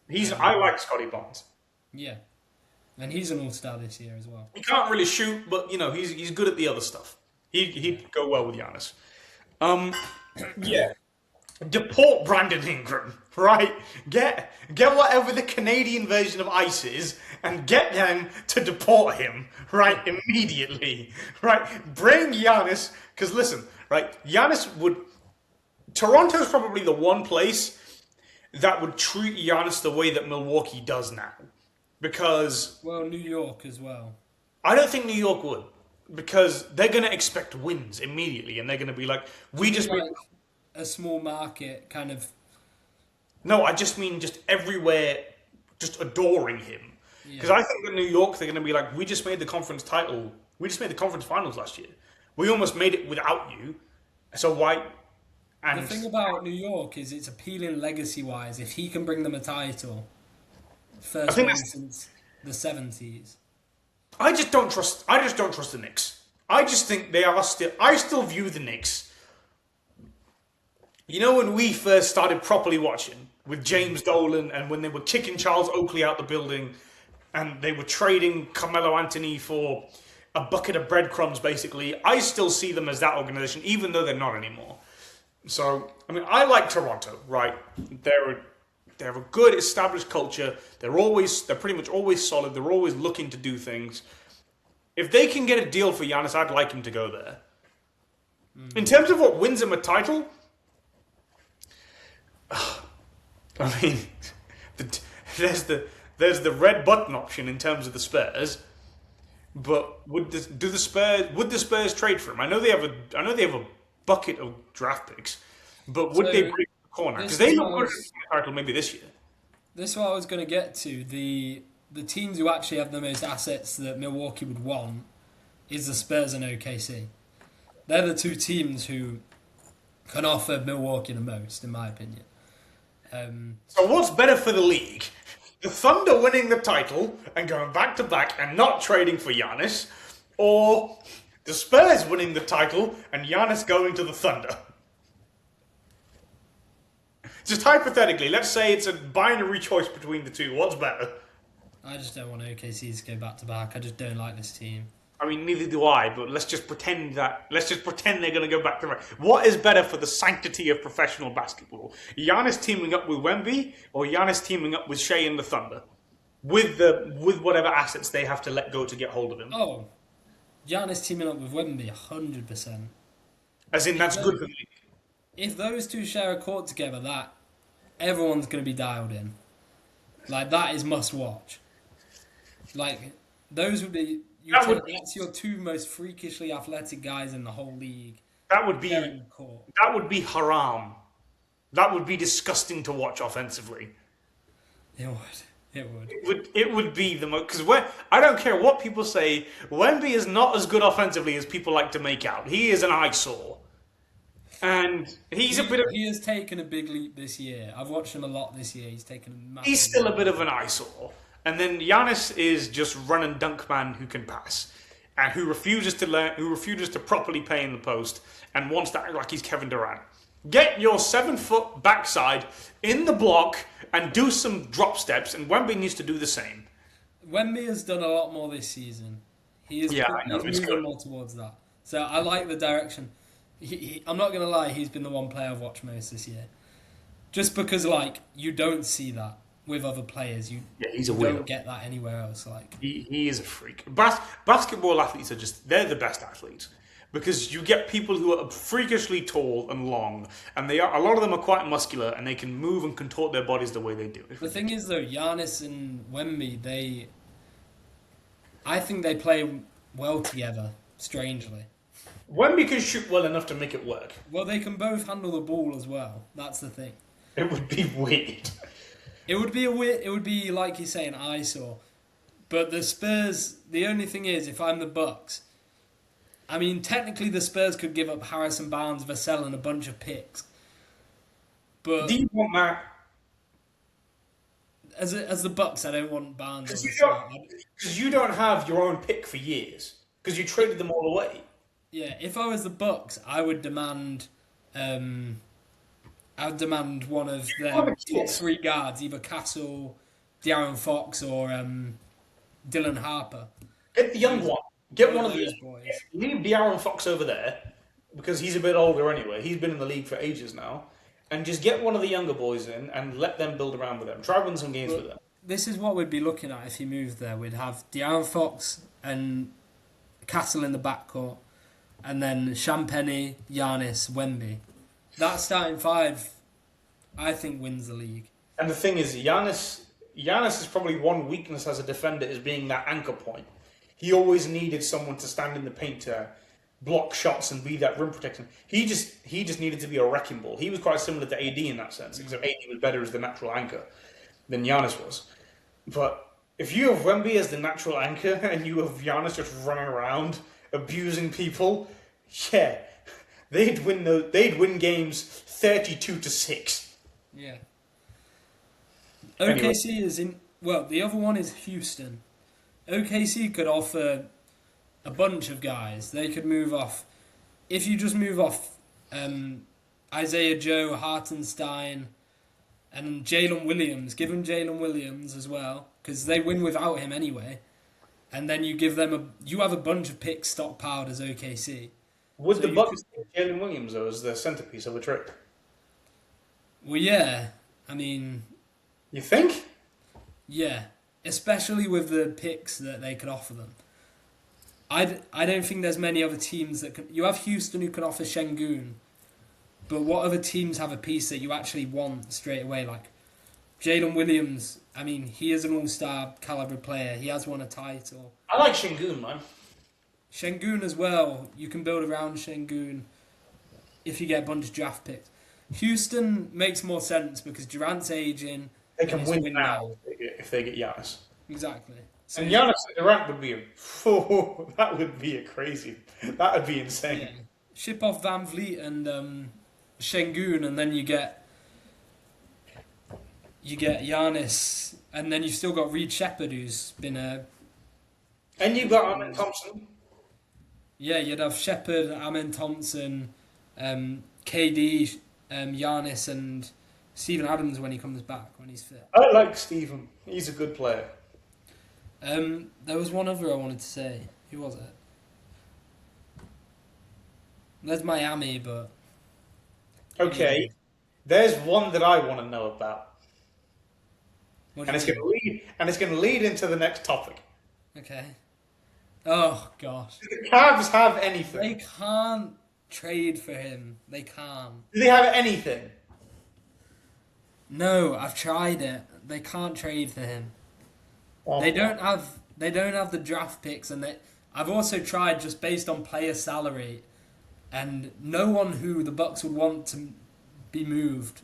I like Scotty Barnes. Yeah, and he's an all-star this year as well. He can't really shoot, but he's good at the other stuff. He'd go well with Giannis. Yeah. Deport Brandon Ingram, right? Get whatever the Canadian version of ICE is and get them to deport him, right, immediately, right? Bring Giannis, because listen, right, Toronto's probably the one place that would treat Giannis the way that Milwaukee does now, because... Well, New York as well. I don't think New York would, because they're going to expect wins immediately, and they're going to be like, a small market kind of... No, I just mean just everywhere, just adoring him. Because I think in New York, they're going to be like, we just made the conference title. We just made the conference finals last year. We almost made it without you. So why... And the thing about New York is it's appealing legacy-wise. If he can bring them a title, first one since the 70s. I just don't trust the Knicks. I just think they are still... I still view the Knicks... when we first started properly watching with James Dolan and when they were kicking Charles Oakley out the building and they were trading Carmelo Anthony for a bucket of breadcrumbs, basically, I still see them as that organization, even though they're not anymore. So, I like Toronto, right? They're a good established culture. They're pretty much always solid. They're always looking to do things. If they can get a deal for Giannis, I'd like him to go there. In terms of what wins him a title... there's there's the red button option in terms of the Spurs. But would the Spurs trade for him? I know they have a bucket of draft picks, but would they break the corner? Because they look good in the title maybe this year. This is what I was going to get to. The teams who actually have the most assets that Milwaukee would want is the Spurs and OKC. They're the two teams who can offer Milwaukee the most, in my opinion. So what's better for the league? The Thunder winning the title and going back to back and not trading for Giannis, or the Spurs winning the title and Giannis going to the Thunder? Just hypothetically, let's say it's a binary choice between the two. What's better? I just don't want OKC to go back to back. I just don't like this team. I mean, neither do I, but let's just pretend they're going to go back to back. What is better for the sanctity of professional basketball? Giannis teaming up with Wemby, or Giannis teaming up with Shea and the Thunder? With whatever assets they have to let go to get hold of him. Oh, Giannis teaming up with Wemby, 100%. As in, that's good for the league. If those two share a court together, that everyone's going to be dialed in. Like, that is must watch. Like, those would be... That's your two most freakishly athletic guys in the whole league. That would be haram. That would be disgusting to watch offensively. It would. It would be the most, because I don't care what people say. Wemby is not as good offensively as people like to make out. He is an eyesore, and he has taken a big leap this year. I've watched him a lot this year. He's taken a massive He's still leap. a bit of an eyesore. And then Giannis is just run and dunk man who can pass, and who refuses to learn, who refuses to properly play in the post, and wants to act like he's Kevin Durant. Get your 7-foot backside in the block and do some drop steps, and Wemby needs to do the same. Wemby has done a lot more this season. He's moving more towards that. So I like the direction. I'm not going to lie, he's been the one player I've watched most this year. Just because, like, you don't see that with other players. He's a weirdo. Don't get that anywhere else. Like he is a freak. Basketball athletes are they're the best athletes. Because you get people who are freakishly tall and long, and a lot of them are quite muscular, and they can move and contort their bodies the way they do. The thing is, though, Giannis and Wemby, I think they play well together, strangely. Wemby can shoot well enough to make it work. Well, they can both handle the ball as well. That's the thing. It would be weird. It would be like you say, an eyesore. But the Spurs, the only thing is, if I'm the Bucks, I mean, technically the Spurs could give up Harrison Barnes, Vassell, and a bunch of picks. But do you want that? As the Bucks, I don't want Barnes. Because you don't have your own pick for years. Because you traded them all away. Yeah, if I was the Bucks, I would demand... I would demand one of their top three guards, either Castle, De'Aaron Fox, or Dylan Harper. Get the young one. Get one of those boys. Leave De'Aaron Fox over there, because he's a bit older anyway. He's been in the league for ages now. And just get one of the younger boys in and let them build around with them. Try win some games with them. This is what we'd be looking at if he moved there. We'd have De'Aaron Fox and Castle in the backcourt, and then Champagny, Giannis, Wemby. That starting five, I think, wins the league. And the thing is, Giannis is probably one weakness as a defender is being that anchor point. He always needed someone to stand in the paint to block shots and be that rim protection. He just needed to be a wrecking ball. He was quite similar to AD in that sense, except AD was better as the natural anchor than Giannis was. But if you have Wemby as the natural anchor and you have Giannis just running around abusing people, yeah. They'd win games 32-6. Yeah. OKC is in. Well, the other one is Houston. OKC could offer a bunch of guys. They could move off. If you just move off Isaiah Joe, Hartenstein, and Jalen Williams, give them Jalen Williams as well, because they win without him anyway. And then you give them you have a bunch of picks stockpiled as OKC. Would the Bucks take Jalen Williams, though, as the centerpiece of the trade? Well, yeah. I mean... You think? Yeah. Especially with the picks that they could offer them. I don't think there's many other teams that can... You have Houston who can offer Şengün, but what other teams have a piece that you actually want straight away? Like, Jalen Williams, I mean, he is an all-star caliber player. He has won a title. I like Şengün, man. Şengün as well. You can build around Şengün if you get a bunch of draft picks. Houston makes more sense because Durant's aging. They can win now if they get Giannis. Exactly. So, And Giannis and Durant would be that would be a crazy. That would be insane. yeah. Ship off Van Vliet and Şengün, and then you get Giannis, and then you've still got Reed Shepherd, who's been a... And you've got Amen Thompson. Yeah, you'd have Shepherd, Amen Thompson, KD, Giannis, and Steven Adams when he comes back, when he's fit. I like Steven. He's a good player. There was one other I wanted to say. Who was it? There's Miami, but... Okay. There's one that I want to know about. What And do you it's going to lead into the next topic. Okay. Oh, gosh. Do the Cavs have anything? They can't trade for him. They can't. Do they have anything? No, I've tried it. They can't trade for him. Oh, They don't have the draft picks, and I've also tried just based on player salary, and no one who the Bucks would want to be moved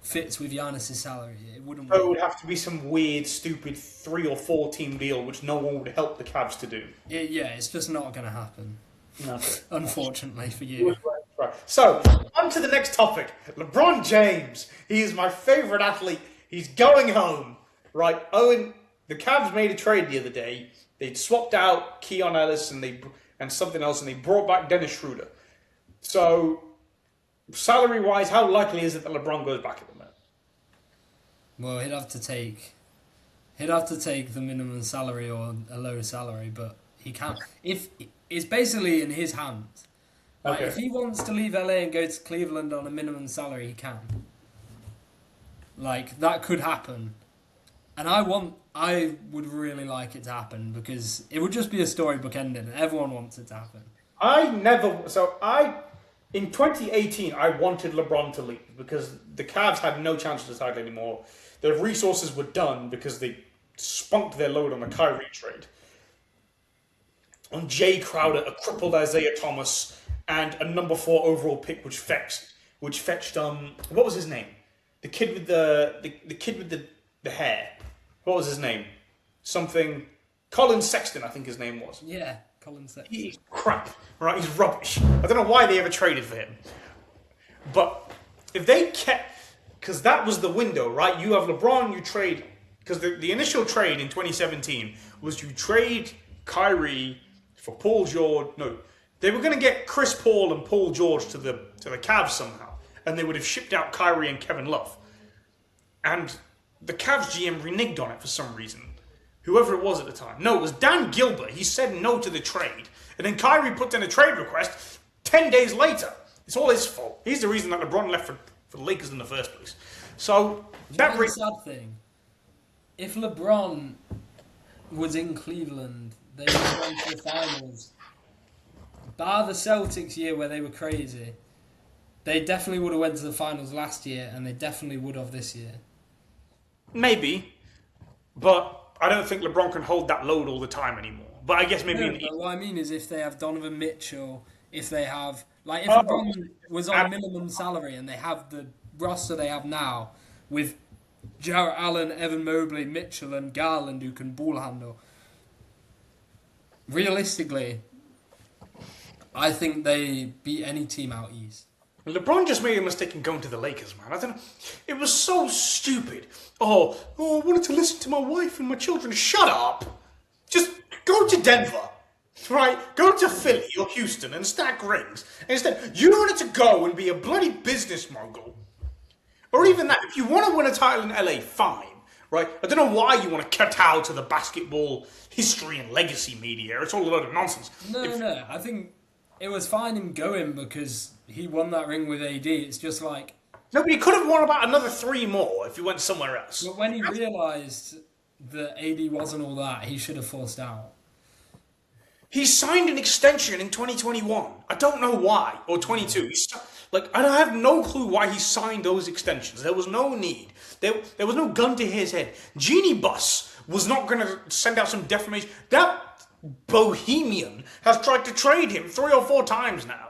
fits with Giannis' salary. It wouldn't work. It would have to be some weird, stupid 3 or 4 team deal, which no one would help the Cavs to do. It's just not going to happen. No. Unfortunately for you. Right. So, on to the next topic. LeBron James. He is my favourite athlete. He's going home. Right, Owen, the Cavs made a trade the other day. They'd swapped out Keon Ellis and something else, and they brought back Dennis Schroeder. So, salary-wise, how likely is it that LeBron goes back at the minute? Well, he'd have to take the minimum salary or a low salary, but he can't. If it's basically in his hands. Like, Okay. if he wants to leave LA and go to Cleveland on a minimum salary, he can. Like, that could happen. And I would really like it to happen because it would just be a storybook ending and everyone wants it to happen. In 2018, I wanted LeBron to leave because the Cavs had no chance to decide anymore. Their resources were done because they spunked their load on the Kyrie trade. On Jay Crowder, a crippled Isaiah Thomas, and a number 4 overall pick, which fetched what was his name? The kid with the hair. What was his name? Something Colin Sexton, I think his name was. Yeah, Colin Sexton. He's crap, right? He's rubbish. I don't know why they ever traded for him. But if they kept, because that was the window, right? You have LeBron, you trade, because the initial trade in 2017 was you trade Kyrie for Paul George. No, they were going to get Chris Paul and Paul George to the Cavs somehow, and they would have shipped out Kyrie and Kevin Love. And the Cavs GM reneged on it for some reason. Whoever it was at the time. No, it was Dan Gilbert. He said no to the trade. And then Kyrie put in a trade request 10 days later. It's all his fault. He's the reason that LeBron left for the Lakers in the first place. So, That's the sad thing. If LeBron was in Cleveland, they would have gone to the finals. Bar the Celtics year where they were crazy, they definitely would have went to the finals last year, and they definitely would have this year. Maybe. But I don't think LeBron can hold that load all the time anymore. But I guess maybe... No, but what I mean is if they have Donovan Mitchell, if they have... Like, if LeBron was on minimum salary and they have the roster they have now with Jarrett Allen, Evan Mobley, Mitchell and Garland who can ball handle, realistically, I think they beat any team out east. LeBron just made a mistake in going to the Lakers, man. I don't know. It was so stupid. I wanted to listen to my wife and my children. Shut up. Just go to Denver, right? Go to Philly or Houston and stack rings. And instead, you wanted to go and be a bloody business mogul. Or even that, if you want to win a title in LA, fine, right? I don't know why you want to kowtow to the basketball history and legacy media. It's all a load of nonsense. No. I think it was fine him going because he won that ring with AD. It's just like... No, but he could have won about another 3 more if he went somewhere else. But when he realised that AD wasn't all that, he should have forced out. He signed an extension in 2021. I don't know why. Or 22. Like, I have no clue why he signed those extensions. There was no need. There was no gun to his head. Genie Bus was not going to send out some defamation. That bohemian has tried to trade him 3 or 4 times now.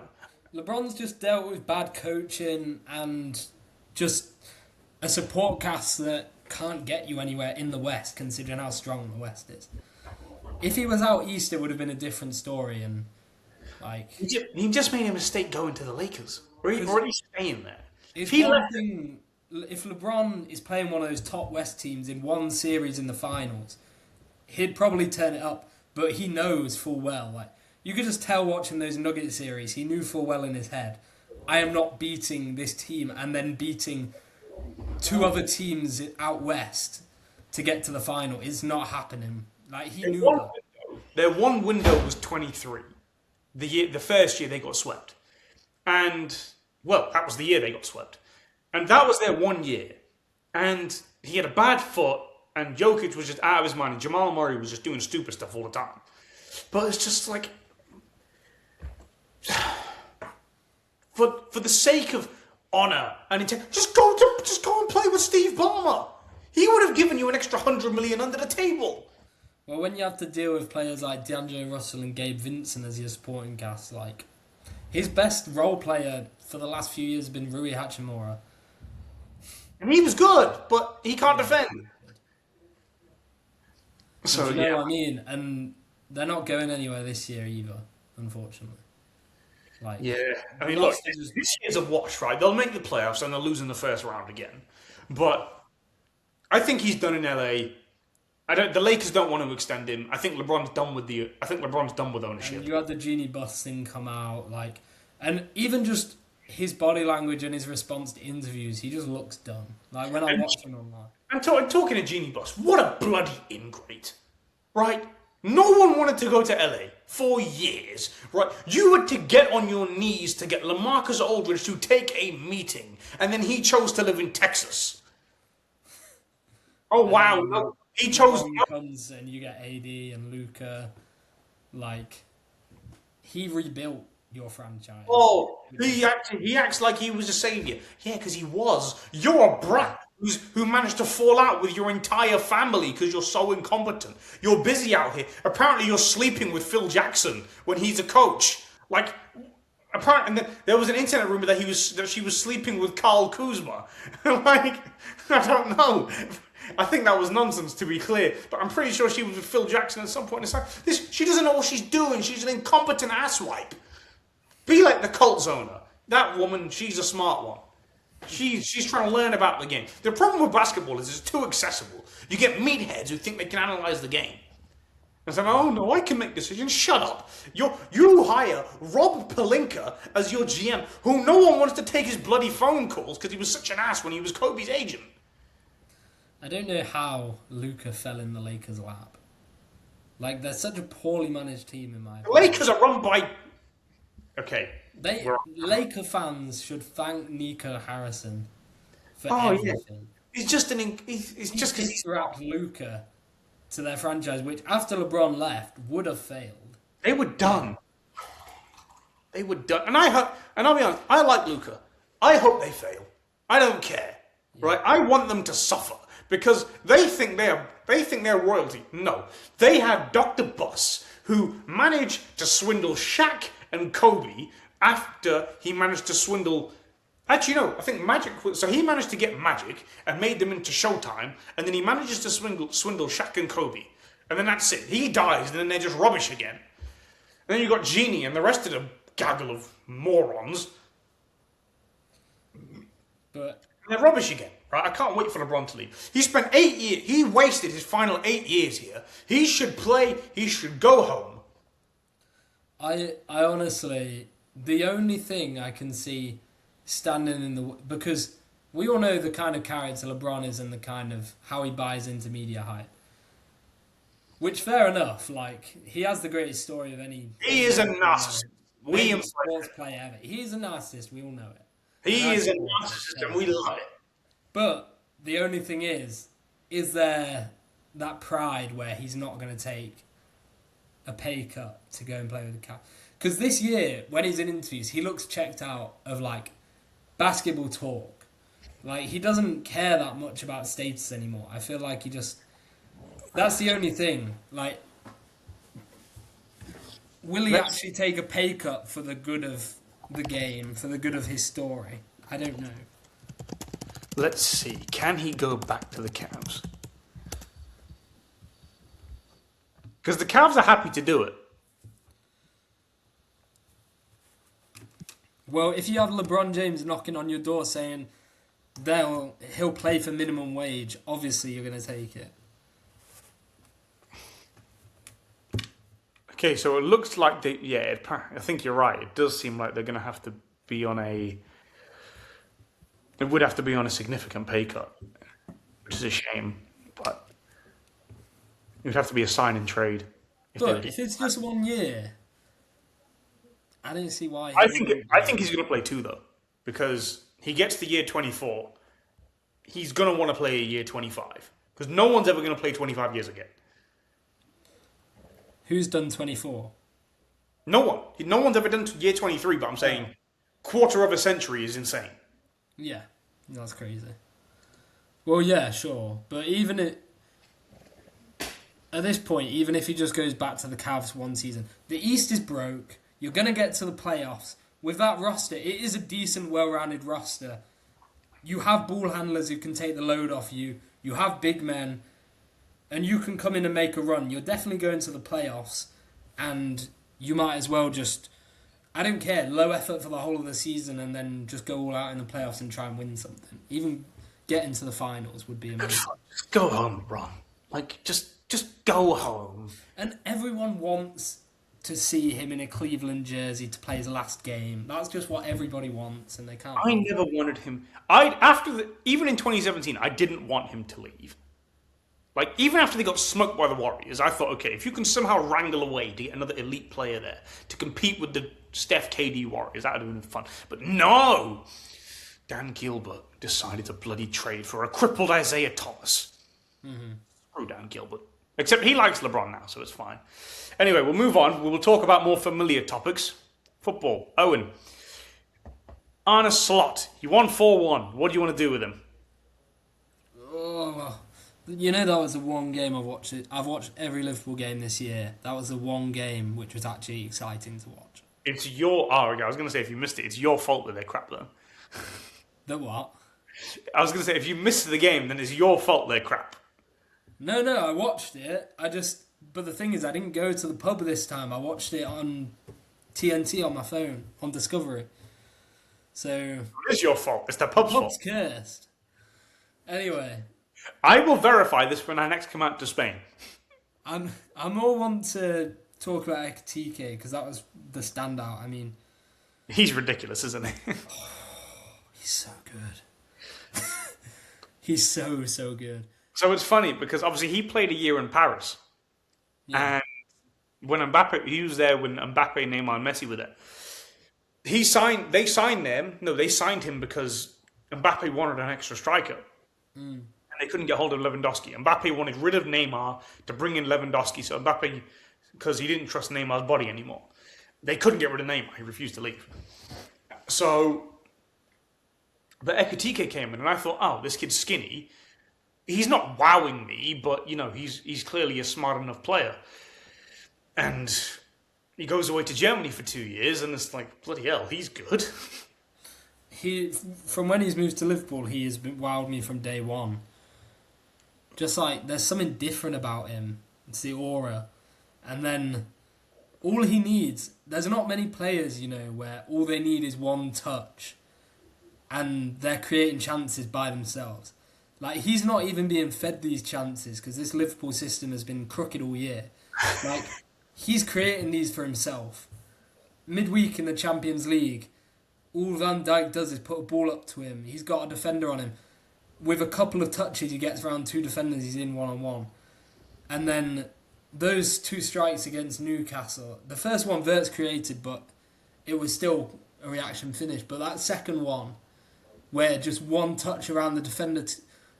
LeBron's just dealt with bad coaching and just a support cast that can't get you anywhere in the West, considering how strong the West is. If he was out East, it would have been a different story. And like he just made a mistake going to the Lakers. We're already staying there. If LeBron is playing one of those top West teams in one series in the finals, he'd probably turn it up. But he knows full well, like you could just tell watching those Nuggets series, he knew full well in his head, I am not beating this team and then beating 2 other teams out West to get to the final. It's not happening. Like he knew that. Their one window was 23. The first year they got swept. And, well, that was the year they got swept. And that was their 1 year. And he had a bad foot, and Jokic was just out of his mind, and Jamal Murray was just doing stupid stuff all the time. But it's just like, for the sake of honor and intent, just go and play with Steve Ballmer. He would have given you an extra $100 million under the table. Well, when you have to deal with players like D'Angelo Russell and Gabe Vincent as your supporting cast, like his best role player for the last few years has been Rui Hachimura. And he was good, but he can't defend. So, you know what I mean? And they're not going anywhere this year either, unfortunately. Like, yeah, I mean, look, this year's a wash, right? They'll make the playoffs and they'll lose in the first round again. But I think he's done in LA. The Lakers don't want to extend him. I think LeBron's done with ownership. And you had the Genie Bus thing come out, like, and even just his body language and his response to interviews, he just looks done. Like when I watch him online. And talking to Genie Bus, what a bloody ingrate, right? No one wanted to go to LA for years, right? You had to get on your knees to get LaMarcus Aldridge to take a meeting, and then he chose to live in Texas. Oh wow, no. He chose. Comes and you get AD and Luka, like he rebuilt your franchise. Oh, he acts like he was a savior. Yeah, because he was. You're a brat who managed to fall out with your entire family because you're so incompetent. You're busy out here. Apparently, you're sleeping with Phil Jackson when he's a coach. Like, apparently, and then there was an internet rumor that she was sleeping with Kyle Kuzma. Like, I don't know. I think that was nonsense, to be clear. But I'm pretty sure she was with Phil Jackson at some point in time. She doesn't know what she's doing. She's an incompetent asswipe. Be like the Colts owner. That woman, she's a smart one. She's trying to learn about the game. The problem with basketball is it's too accessible. You get meatheads who think they can analyze the game. And say, oh no, I can make decisions. Shut up. You hire Rob Pelinka as your GM, who no one wants to take his bloody phone calls because he was such an ass when he was Kobe's agent. I don't know how Luka fell in the Lakers' lap. Like, they're such a poorly managed team in my opinion. The Lakers are run by... Okay. Laker fans should thank Nico Harrison for everything. Yeah. He's just because he's wrapped Luka to their franchise, which after LeBron left would have failed. They were done. And I'll be honest, I like Luka. I hope they fail. I don't care. Yeah. Right? I want them to suffer because they think they're royalty. No. They have Dr. Buss, who managed to swindle Shaq and Kobe after he managed to swindle... Actually, no, I think Magic... So he managed to get Magic and made them into Showtime, and then he manages to swindle Shaq and Kobe. And then that's it. He dies, and then they're just rubbish again. And then you got Genie and the rest of the gaggle of morons. But... And they're rubbish again, right? I can't wait for LeBron to leave. He spent 8 years... He wasted his final 8 years here. He should play... He should go home. I honestly... The only thing I can see standing in the... Because we all know the kind of character LeBron is and the kind of... How he buys into media hype. Which, fair enough. Like, he has the greatest story of any... He is a narcissist. Sports player ever. He is a narcissist. We all know it. He is a narcissist and we love it. But the only thing is there that pride where he's not going to take a pay cut to go and play with the Cavs? Because this year, when he's in interviews, he looks checked out of, like, basketball talk. Like, he doesn't care that much about status anymore. I feel like he just... That's the only thing. Like, will he actually take a pay cut for the good of the game, for the good of his story? I don't know. Let's see. Can he go back to the Cavs? Because the Cavs are happy to do it. Well, if you have LeBron James knocking on your door saying he'll play for minimum wage, obviously you're going to take it. Okay, so it looks like I think you're right. It does seem like they're going to have to be on it would have to be on a significant pay cut, which is a shame, but it would have to be a sign and trade. If it's just 1 year, I don't see why. I think he's going to play 2 though, because he gets to year 24. He's going to want to play a year 25 because no one's ever going to play 25 years again. Who's done 24? No one. No one's ever done year 23. But I'm saying quarter of a century is insane. Yeah, that's crazy. Well, yeah, sure, but at this point, even if he just goes back to the Cavs one season, the East is broke. You're going to get to the playoffs. With that roster, it is a decent, well-rounded roster. You have ball handlers who can take the load off you. You have big men. And you can come in and make a run. You're definitely going to the playoffs. And you might as well just... I don't care. Low effort for the whole of the season and then just go all out in the playoffs and try and win something. Even get into the finals would be amazing. Just go home, LeBron. Like, just go home. And everyone wants to see him in a Cleveland jersey to play his last game. That's just what everybody wants, and they can't. I never wanted him. Even in 2017, I didn't want him to leave. Like, even after they got smoked by the Warriors, I thought, okay, if you can somehow wrangle away to get another elite player there to compete with the Steph KD Warriors, that would have been fun. But no! Dan Gilbert decided to bloody trade for a crippled Isaiah Thomas. Mm-hmm. Screw Dan Gilbert. Except he likes LeBron now, so it's fine. Anyway, we'll move on. We will talk about more familiar topics. Football. Owen. Arne Slot. He won 4-1. What do you want to do with him? Oh, you know, that was the one game I've watched. I've watched every Liverpool game this year. That was the one game which was actually exciting to watch. It's your... Oh, I was going to say, if you missed it, it's your fault that they're crap, though. The what? I was going to say, if you missed the game, then it's your fault they're crap. No, I watched it. But the thing is, I didn't go to the pub this time. I watched it on TNT on my phone, on Discovery. So... It is your fault. It's the pub's fault. Pub's cursed. Anyway... I will verify this when I next come out to Spain. I'm more want to talk about Ekitike because that was the standout. I mean... He's ridiculous, isn't he? He's so good. He's so good. So it's funny because obviously he played a year in Paris. Yeah. And when he was there when Mbappe, Neymar and Messi were there. They signed him because Mbappe wanted an extra striker. And they couldn't get hold of Lewandowski. Mbappe wanted rid of Neymar to bring in Lewandowski. So Mbappe, because he didn't trust Neymar's body anymore, they couldn't get rid of Neymar. He refused to leave. So, but Ekitike came in and I thought, oh, this kid's skinny. He's not wowing me, but, you know, he's clearly a smart enough player. And he goes away to Germany for 2 years, and it's like, bloody hell, he's good. From when he's moved to Liverpool, he has wowed me from day one. Just like, there's something different about him. It's the aura. And then, all he needs, there's not many players, you know, where all they need is one touch. And they're creating chances by themselves. Like, he's not even being fed these chances because this Liverpool system has been crooked all year. Like, he's creating these for himself. Midweek in the Champions League, all Van Dijk does is put a ball up to him. He's got a defender on him. With a couple of touches, he gets around two defenders, he's in one-on-one. And then those two strikes against Newcastle, the first one Wirtz created, but it was still a reaction finish. But that second one, where just one touch around the defender...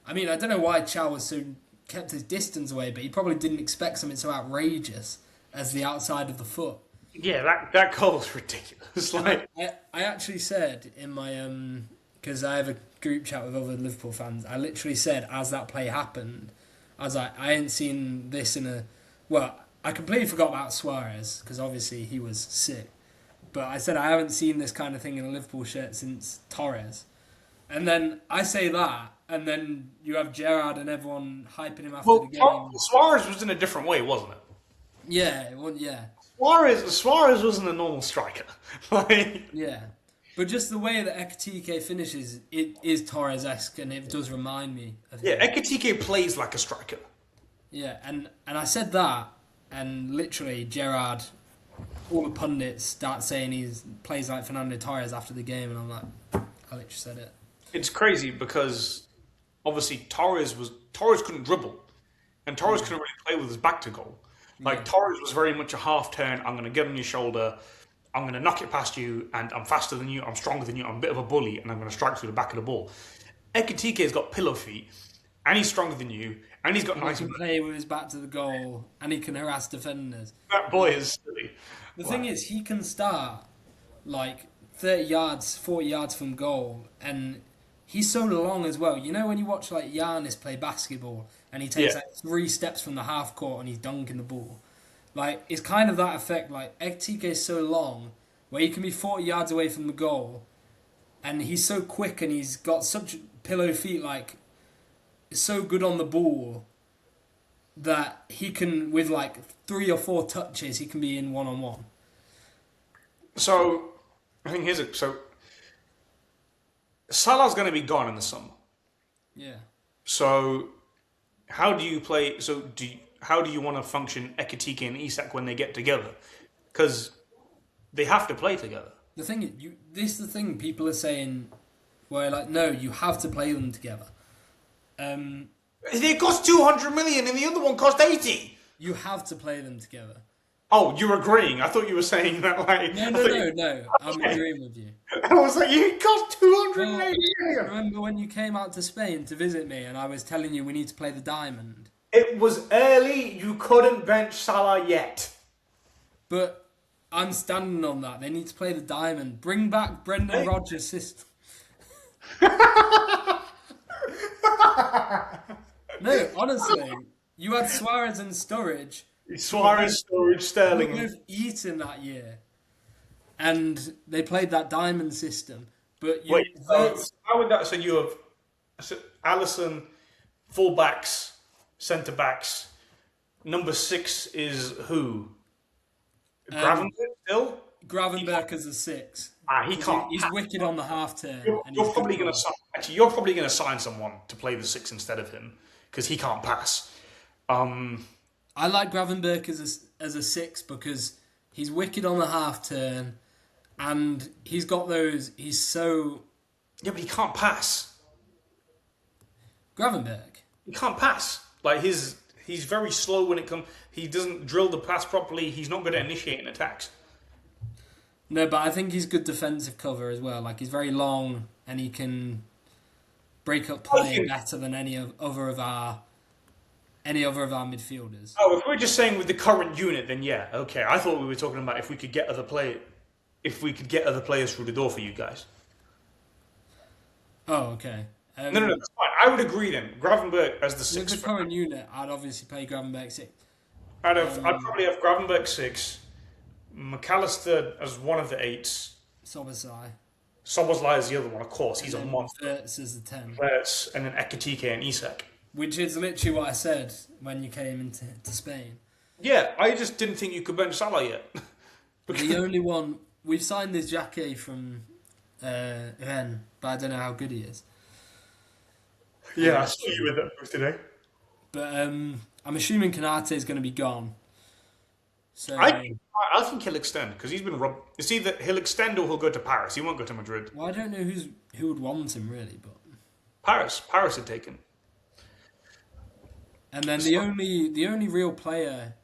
I mean, I don't know why Chow was so kept his distance away, but he probably didn't expect something so outrageous as the outside of the foot. Yeah, that goal's ridiculous. Like, I actually said in my because I have a group chat with other Liverpool fans. I literally said, as that play happened, I was like, I ain't seen this in a... Well, I completely forgot about Suarez, because obviously he was sick. But I said, I haven't seen this kind of thing in a Liverpool shirt since Torres. And then I say that, and then you have Gerrard and everyone hyping him after the game. Suarez was in a different way, wasn't it? Yeah, well, yeah. Suarez wasn't a normal striker. Yeah. But just the way that Ekitike finishes, it is Torres-esque, and it does remind me of him. Yeah, Ekitike plays like a striker. Yeah, and I said that, and literally Gerrard, all the pundits start saying he plays like Fernando Torres after the game, and I'm like, I literally said it. It's crazy because obviously Torres couldn't dribble, and Torres couldn't really play with his back to goal. Like Torres was very much a half turn. I'm going to get on your shoulder. I'm going to knock it past you, and I'm faster than you. I'm stronger than you. I'm a bit of a bully, and I'm going to strike through the back of the ball. Ekitike's got pillow feet, and he's stronger than you, and he's got nice. He can play with his back to the goal, and he can harass defenders. That boy is silly. The thing is, he can start like 30 yards, 40 yards from goal, and he's so long as well. You know when you watch like Giannis play basketball, and he takes like 3 steps from the half court and he's dunking the ball. Like, it's kind of that effect. Like, Ekitike is so long, where he can be 40 yards away from the goal, and he's so quick and he's got such pillow feet, like, so good on the ball, that he can, with like 3 or 4 touches, he can be in one-on-one. So, I think Salah's going to be gone in the summer. Yeah. So, how do you play? How do you want to function Ekitike and Isak when they get together? Because they have to play together. The thing is, this is the thing people are saying, where like, no, you have to play them together. They cost 200 million and the other one cost 80. You have to play them together. Oh, you're agreeing. I thought you were saying that like... No. I'm agreeing with you. I was like, it cost 280 million. Remember when you came out to Spain to visit me and I was telling you we need to play the diamond? It was early. You couldn't bench Salah yet. But I'm standing on that. They need to play the diamond. Bring back Brendan Rodgers' system. No, honestly. You had Suarez and Sturridge. Suarez, Sturridge, Sterling. Both eaten that year. And they played that diamond system. But how would that... So you have Alisson, full-backs, centre-backs. Number 6 is who? Gravenberch still? Gravenberch as a 6. He can't. He's wicked on the half turn. You're probably going to sign someone to play the 6 instead of him because he can't pass. I like Gravenberch as a 6 because he's wicked on the half turn, and he's got those. He's so... Yeah, but he can't pass. Gravenberch? He can't pass. Like he's very slow when it comes. He doesn't drill the pass properly. He's not good at initiating attacks. No, but I think he's good defensive cover as well. Like, he's very long, and he can break up play better than any other of our midfielders. Oh, if we're just saying with the current unit, then yeah, okay. I thought we were talking about if we could get other players through the door for you guys. Oh, okay. No, that's fine. I would agree then. Gravenberch as the 6. With the current unit, I'd obviously play Gravenberch 6. I'd probably have Gravenberch 6, McAllister as one of the 8s. Szoboszlai is the other one, of course. He's a monster. Wirtz is the 10. Wirtz, and then Ekitike and Isak. Which is literally what I said when you came into Spain. Yeah, I just didn't think you could bench Salah yet. The only one... We've signed this Jacquet from Rennes, but I don't know how good he is. Yeah, I saw you with that today. But I'm assuming Konate is going to be gone. So I think he'll extend because he's been robbed. It's either he'll extend or he'll go to Paris. He won't go to Madrid. Well, I don't know who would want him really, but Paris had taken. And then the only real player,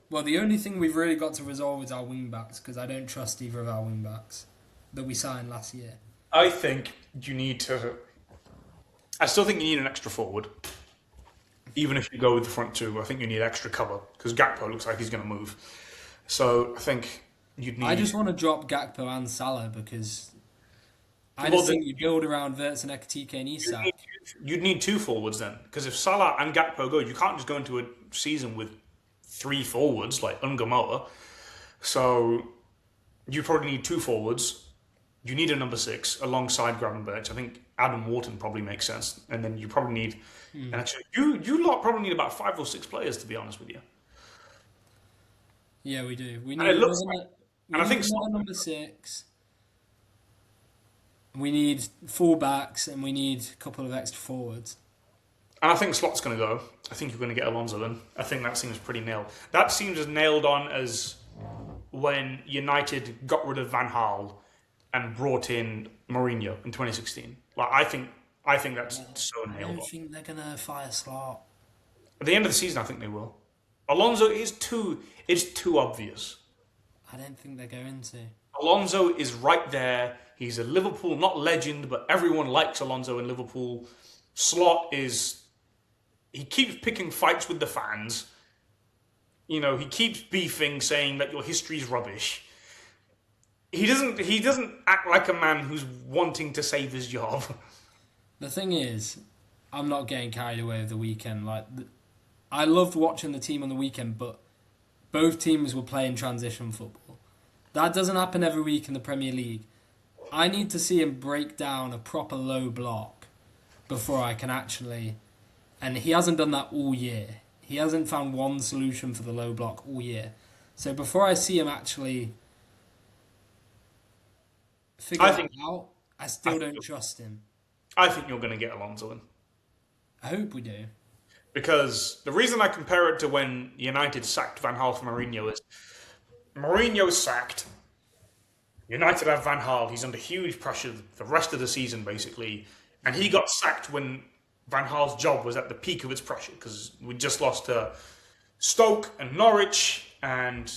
well, the only thing we've really got to resolve is our wing backs because I don't trust either of our wing backs that we signed last year. I think you need to. I still think you need an extra forward. Even if you go with the front 2, I think you need extra cover because Gakpo looks like he's going to move. So I think you'd need... I just want to drop Gakpo and Salah because I Well, just then think you build around Wirtz and Ekitike and you'd Isak. need, you'd need two forwards then, because if Salah and Gakpo go, you can't just go into a season with three forwards like Ungamoa. So you probably need two forwards. You need a number six alongside Gravenberch. I think Adam Wharton probably makes sense, and then you probably need. And actually, you lot probably need about 5 or 6 players, to be honest with you. Yeah, we do. We And it need looks like, we and I need think another number six. We need full-backs and we need a couple of extra forwards. And I think Slot's going to go. I think you're going to get Alonso in. I think that seems pretty nailed. That seems as nailed on as when United got rid of Van Gaal and brought in Mourinho in 2016. Like I think that's so I nailed don't on. think they're gonna fire Slot. At the end of the season, I think they will. Alonso is too obvious. I don't think they're going to. Alonso is right there. He's a Liverpool, not legend, but everyone likes Alonso in Liverpool. Slot is. He keeps picking fights with the fans. You know, he keeps beefing, saying that your history's rubbish. He doesn't act like a man who's wanting to save his job. The thing is, I'm not getting carried away with the weekend. I loved watching the team on the weekend, but both teams were playing transition football. That doesn't happen every week in the Premier League. I need to see him break down a proper low block before I can actually... And he hasn't done that all year. He hasn't found one solution for the low block all year. So before I see him actually figure it out, I still don't trust him. I think you're going to get Alonso in. I hope we do. Because the reason I compare it to when United sacked Van Gaal for Mourinho is Mourinho sacked, United have Van Gaal, he's under huge pressure the rest of the season basically, and he got sacked when Van Gaal's job was at the peak of its pressure because we just lost to Stoke and Norwich, and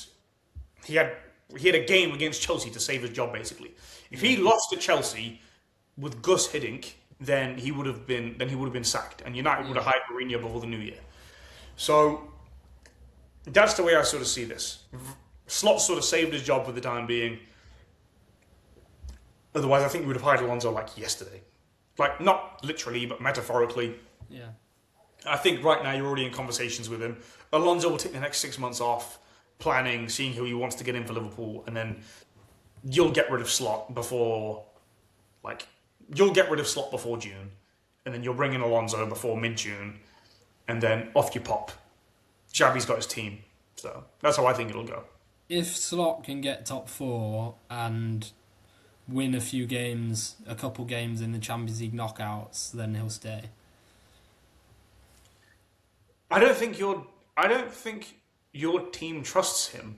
he had a game against Chelsea to save his job basically. If he lost to Chelsea with Gus Hiddink, then he would have been sacked, and United would have hired Mourinho before the new year. So that's the way I sort of see this. Slot sort of saved his job for the time being. Otherwise, I think we would have hired Alonso like yesterday. Like, not literally, but metaphorically. Yeah. I think right now you're already in conversations with him. Alonso will take the next 6 months off, planning, seeing who he wants to get in for Liverpool, and then you'll get rid of Slot before June, and then you'll bring in Alonso before mid-June, and then off you pop. Xavi's got his team, so that's how I think it'll go. If Slot can get top four and win a couple games in the Champions League knockouts, then he'll stay. I don't think your team trusts him.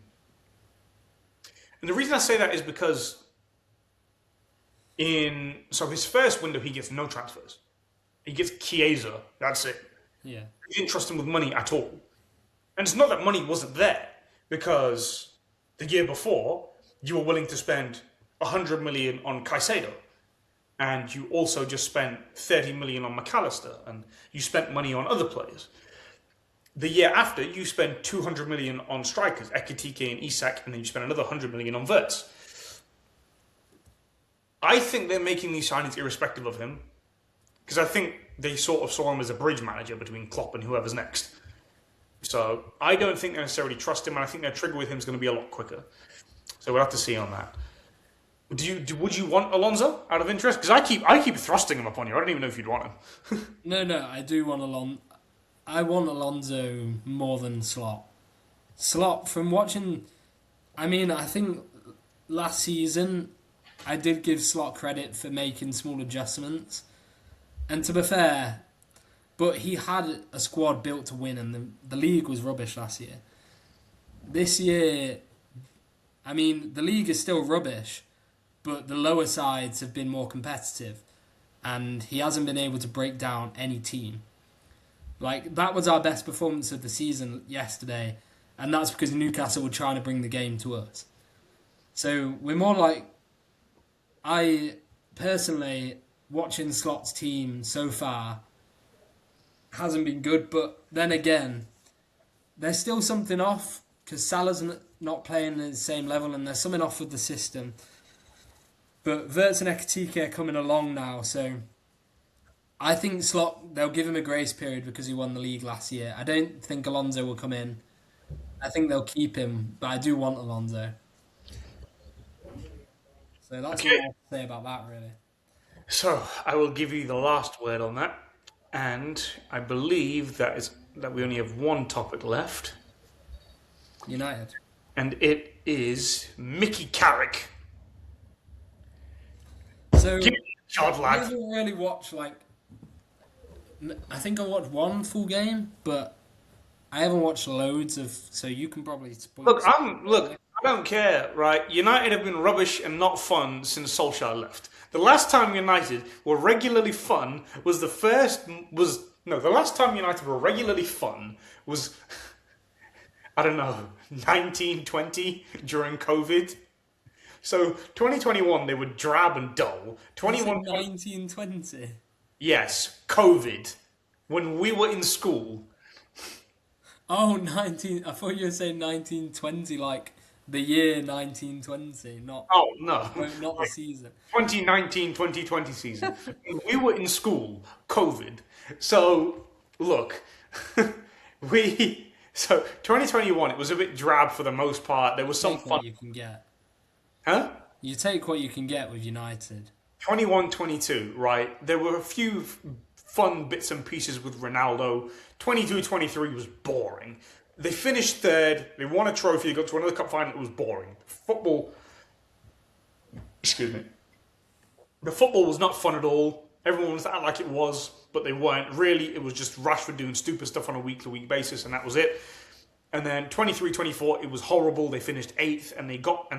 And the reason I say that is because his first window he gets no transfers. He gets Chiesa, that's it. Yeah. He didn't trust him with money at all. And it's not that money wasn't there, because the year before you were willing to spend 100 million on Caicedo, and you also just spent 30 million on McAllister, and you spent money on other players. The year after, you spent 200 million on strikers, Ekitike and Isak, and then you spent another 100 million on Wirtz. I think they're making these signings irrespective of him, because I think they sort of saw him as a bridge manager between Klopp and whoever's next. So I don't think they necessarily trust him, and I think their trigger with him is going to be a lot quicker. So we'll have to see on that. Would you want Alonso out of interest? Because I keep thrusting him upon you. I don't even know if you'd want him. No, I do want Alonso. I want Alonso more than Slot. Slot, from watching... I think last season I did give Slot credit for making small adjustments. And to be fair, but he had a squad built to win, and the league was rubbish last year. This year, the league is still rubbish, but the lower sides have been more competitive, and he hasn't been able to break down any team. Like, that was our best performance of the season yesterday, and that's because Newcastle were trying to bring the game to us. So we're more like... I, personally, watching Slot's team so far hasn't been good, but then again, there's still something off, because Salah's not playing at the same level, and there's something off with the system. But Wirtz and Ekitike are coming along now, so I think Slot, they'll give him a grace period because he won the league last year. I don't think Alonso will come in. I think they'll keep him, but I do want Alonso. So that's all I Okay, have to say about that, really. so I will give you the last word on that, and I believe that we only have one topic left, United. and it is Mickey Carrick. So Give me a shot, I lad. haven't really watched, I think I watched one full game, but I haven't watched loads of, so you can probably spoil Look, some. I don't care, right? United have been rubbish and not fun since Solskjaer left. The last time United were regularly fun was the last time United were regularly fun was I don't know, 1920 during COVID. So 2021 they were drab and dull. You said 21 1920. yes, COVID when we were in school. Oh, I thought you were saying 1920, like the year 1920, Oh no. not the season. 2019-2020 season. We were in school, COVID. So, look, so 2021, it was a bit drab for the most part. There was some Take fun. what you can get. Huh? You take what you can get with United. 21-22, right? There were a few fun bits and pieces with Ronaldo. 22-23 was boring. They finished third. They won a trophy. They got to another cup final. It was boring. Football, excuse me. The football was not fun at all. Everyone was acting like it was, but they weren't. Really, it was just Rashford doing stupid stuff on a week-to-week basis, and that was it. And then 23-24, it was horrible. They finished 8th, and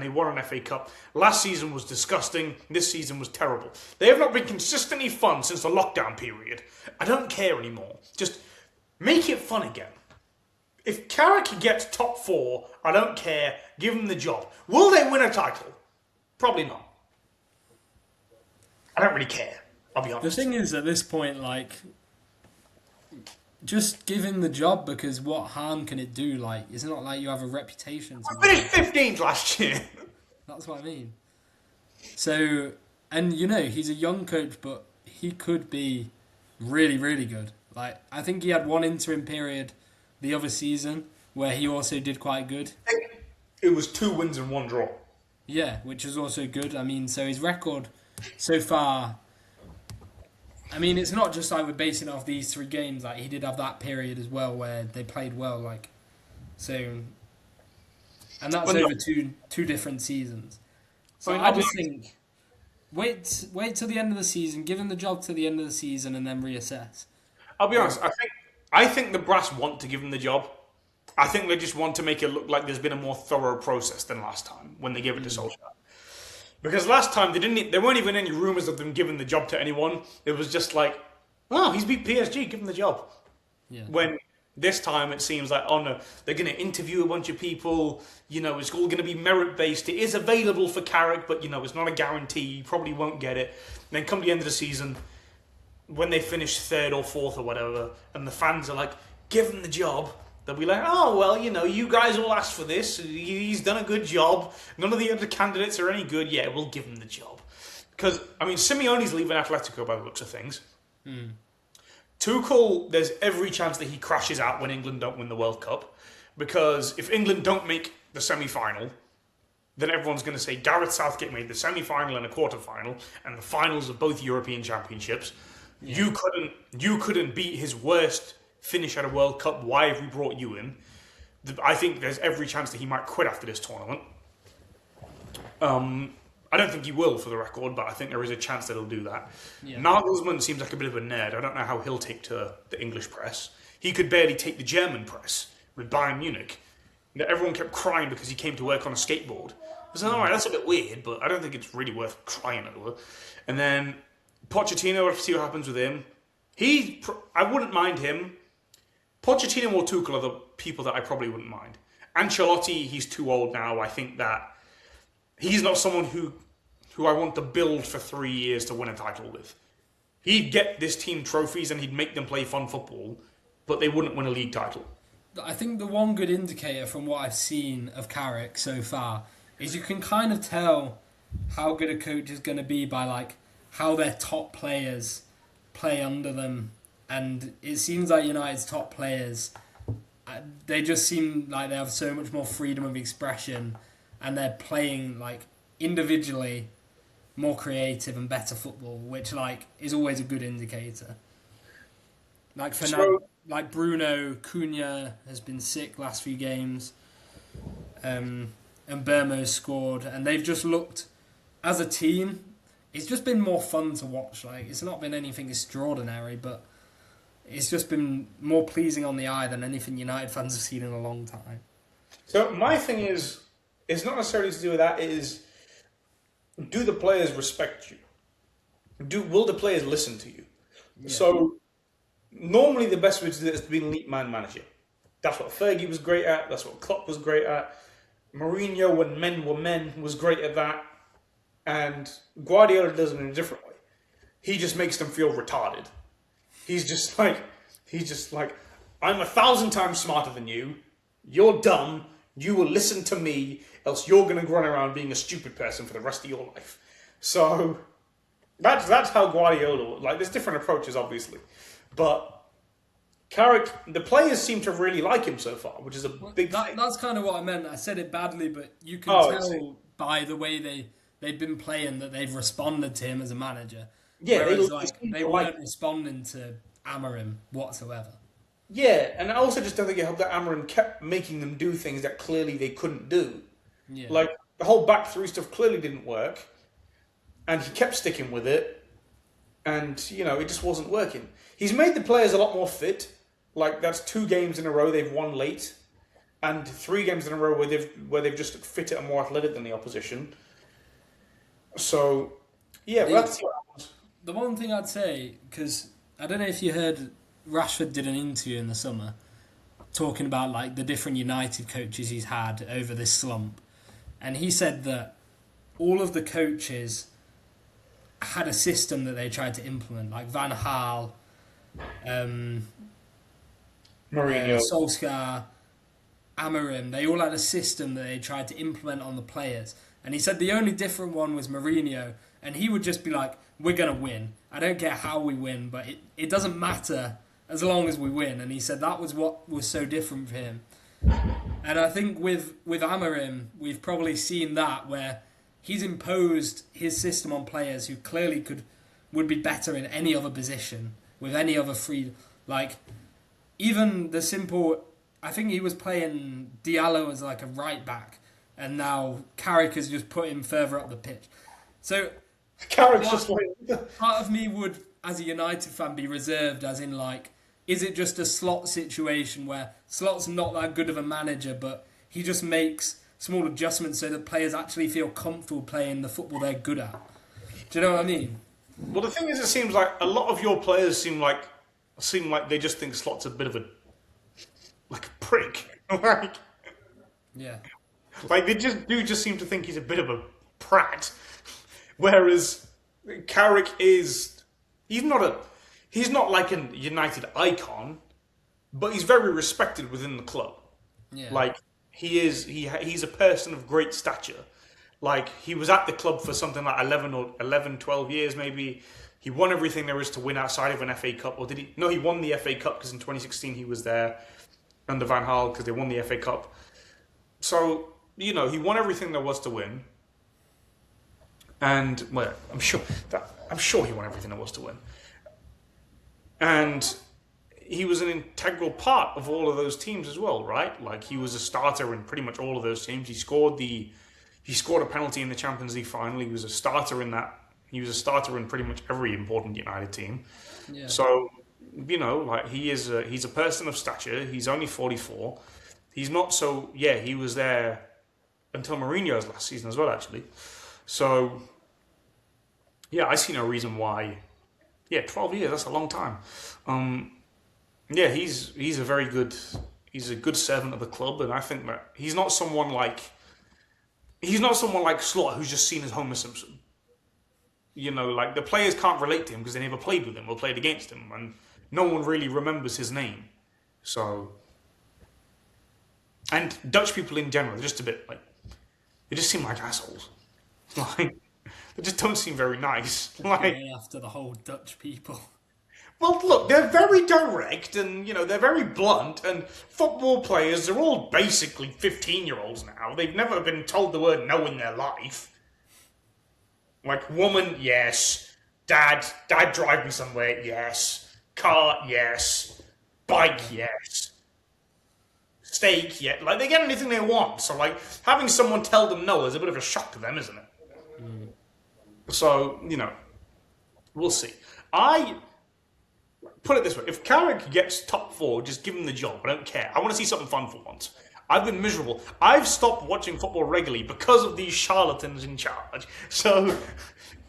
they won an FA Cup. Last season was disgusting. This season was terrible. They have not been consistently fun since the lockdown period. I don't care anymore. Just make it fun again. If Carrick gets top 4, I don't care. Give him the job. Will they win a title? Probably not. I don't really care. I'll be The honest. thing is, at this point, just give him the job because what harm can it do? Like, it's not like you have a reputation. We finished 15th last year. That's what I mean. So, and he's a young coach, but he could be really, really good. Like, I think he had one interim period the other season where he also did quite good. It was 2 wins and 1 draw. Yeah, which is also good. I mean, so his record so far. I mean, it's not just like we're basing it off these 3 games. Like, he did have that period as well where they played well. Like, so, and that's over two different seasons. So I just think wait till the end of the season, give him the job to the end of the season, and then reassess. I'll be honest. I think the brass want to give him the job. I think they just want to make it look like there's been a more thorough process than last time when they gave it to Solskjaer. Because last time there weren't even any rumours of them giving the job to anyone. It was just like, oh, he's beat PSG, give him the job. Yeah. When this time it seems like, oh no, they're going to interview a bunch of people. It's all going to be merit based. It is available for Carrick, but it's not a guarantee. You probably won't get it. And then come the end of the season, when they finish 3rd or 4th or whatever, and the fans are like, give him the job. They'll be like, oh, well, you guys all asked for this. He's done a good job. None of the other candidates are any good. Yeah, we'll give him the job. Because, Simeone's leaving Atletico by the looks of things. Tuchel, there's every chance that he crashes out when England don't win the World Cup. Because if England don't make the semi-final, then everyone's going to say Gareth Southgate made the semi-final and a quarter-final and the finals of both European Championships. Yeah. You couldn't beat his worst finish at a World Cup. Why have we brought you in? I think there's every chance that he might quit after this tournament. I don't think he will, for the record, but I think there is a chance that he'll do that. Yeah. Nagelsmann seems like a bit of a nerd. I don't know how he'll take to the English press. He could barely take the German press with Bayern Munich. Everyone kept crying because he came to work on a skateboard. I was like, all right, that's a bit weird, but I don't think it's really worth crying over. And then Pochettino, we'll see what happens with him. I wouldn't mind him. Pochettino or Tuchel are the people that I probably wouldn't mind. Ancelotti, he's too old now. I think that he's not someone who I want to build for 3 years to win a title with. He'd get this team trophies and he'd make them play fun football, but they wouldn't win a league title. I think the one good indicator from what I've seen of Carrick so far is you can kind of tell how good a coach is going to be by like how their top players play under them, and it seems like United's top players, they just seem like they have so much more freedom of expression, and they're playing like individually more creative and better football, which like is always a good indicator. Like for now, like Bruno Cunha has been sick last few games, and Burmo's scored, and they've just looked as a team. It's just been more fun to watch. Like it's not been anything extraordinary, but it's just been more pleasing on the eye than anything United fans have seen in a long time. So my thing is, it's not necessarily to do with that. It is, do the players respect you? Will the players listen to you? Yeah. So normally the best way to do it is to be an elite man manager. That's what Fergie was great at. That's what Klopp was great at. Mourinho, when men were men, was great at that. And Guardiola does it in a different way. He just makes them feel retarded. He's just like, I'm 1,000 times smarter than you. You're dumb. You will listen to me, else you're going to run around being a stupid person for the rest of your life. So that's how Guardiola, like, there's different approaches, obviously. But Carrick, the players seem to really like him so far, which is a big thing. That's kind of what I meant. I said it badly, but you can tell by the way they've been playing that they've responded to him as a manager. Yeah, whereas they weren't responding to Amorim whatsoever. Yeah, and I also just don't think it helped that Amorim kept making them do things that clearly they couldn't do. Yeah. Like, the whole back three stuff clearly didn't work, and he kept sticking with it, and, it just wasn't working. He's made the players a lot more fit. Like, that's 2 games in a row they've won late, and 3 games in a row where they've just fitter and more athletic than the opposition. So, yeah, well, that's what happens. The one thing I'd say, because I don't know if you heard, Rashford did an interview in the summer talking about like the different United coaches he's had over this slump, and he said that all of the coaches had a system that they tried to implement, like Van Gaal, Mourinho, Solskjaer, Amorim. They all had a system that they tried to implement on the players, and he said the only different one was Mourinho, and he would just be like, we're going to win. I don't care how we win, but it doesn't matter as long as we win. And he said that was what was so different for him. And I think with Amorim, we've probably seen that where he's imposed his system on players who clearly would be better in any other position, with any other free... Like, even the simple... I think he was playing Diallo as like a right back, and now Carrick has just put him further up the pitch. So... Carrick's just like... Part of me would, as a United fan, be reserved, as in, like, is it just a Slot situation where Slot's not that good of a manager, but he just makes small adjustments so that players actually feel comfortable playing the football they're good at? Do you know what I mean? Well, the thing is, it seems like a lot of your players seem like they just think Slot's a bit of a prick. Like, yeah. Like, they just seem to think he's a bit of a prat. Whereas Carrick he's not like a United icon, but he's very respected within the club. Yeah. Like, he's a person of great stature. Like, he was at the club for something like 11, 12 years maybe. He won everything there is to win outside of an FA Cup. Or did he? No, he won the FA Cup because in 2016 he was there under Van Gaal because they won the FA Cup. So, he won everything there was to win. And, well, I'm sure he won everything there was to win. And he was an integral part of all of those teams as well, right? Like, he was a starter in pretty much all of those teams. He scored a penalty in the Champions League final. He was a starter in that. He was a starter in pretty much every important United team. Yeah. So, like, he's a person of stature. He's only 44. He's not so... Yeah, he was there until Mourinho's last season as well, actually. So, yeah, I see no reason why... Yeah, 12 years, that's a long time. Yeah, he's a very good... He's a good servant of the club, and I think that he's not someone like Slot, who's just seen as Homer Simpson. Like, the players can't relate to him because they never played with him or played against him, and no one really remembers his name. So... And Dutch people in general, they're just a bit like... They just seem like assholes. Like, they just don't seem very nice. Like, Going after the whole Dutch people. well, look, they're very direct and, they're very blunt. And football players are all basically 15-year-olds now. They've never been told the word no in their life. Like, woman, yes. Dad drive me somewhere, yes. Car, yes. Bike, yes. Steak, yeah. Like, they get anything they want. So, like, having someone tell them no is a bit of a shock to them, isn't it? So, we'll see. I put it this way: if Carrick gets top 4, just give him the job. I don't care. I want to see something fun for once. I've been miserable. I've stopped watching football regularly because of these charlatans in charge. So,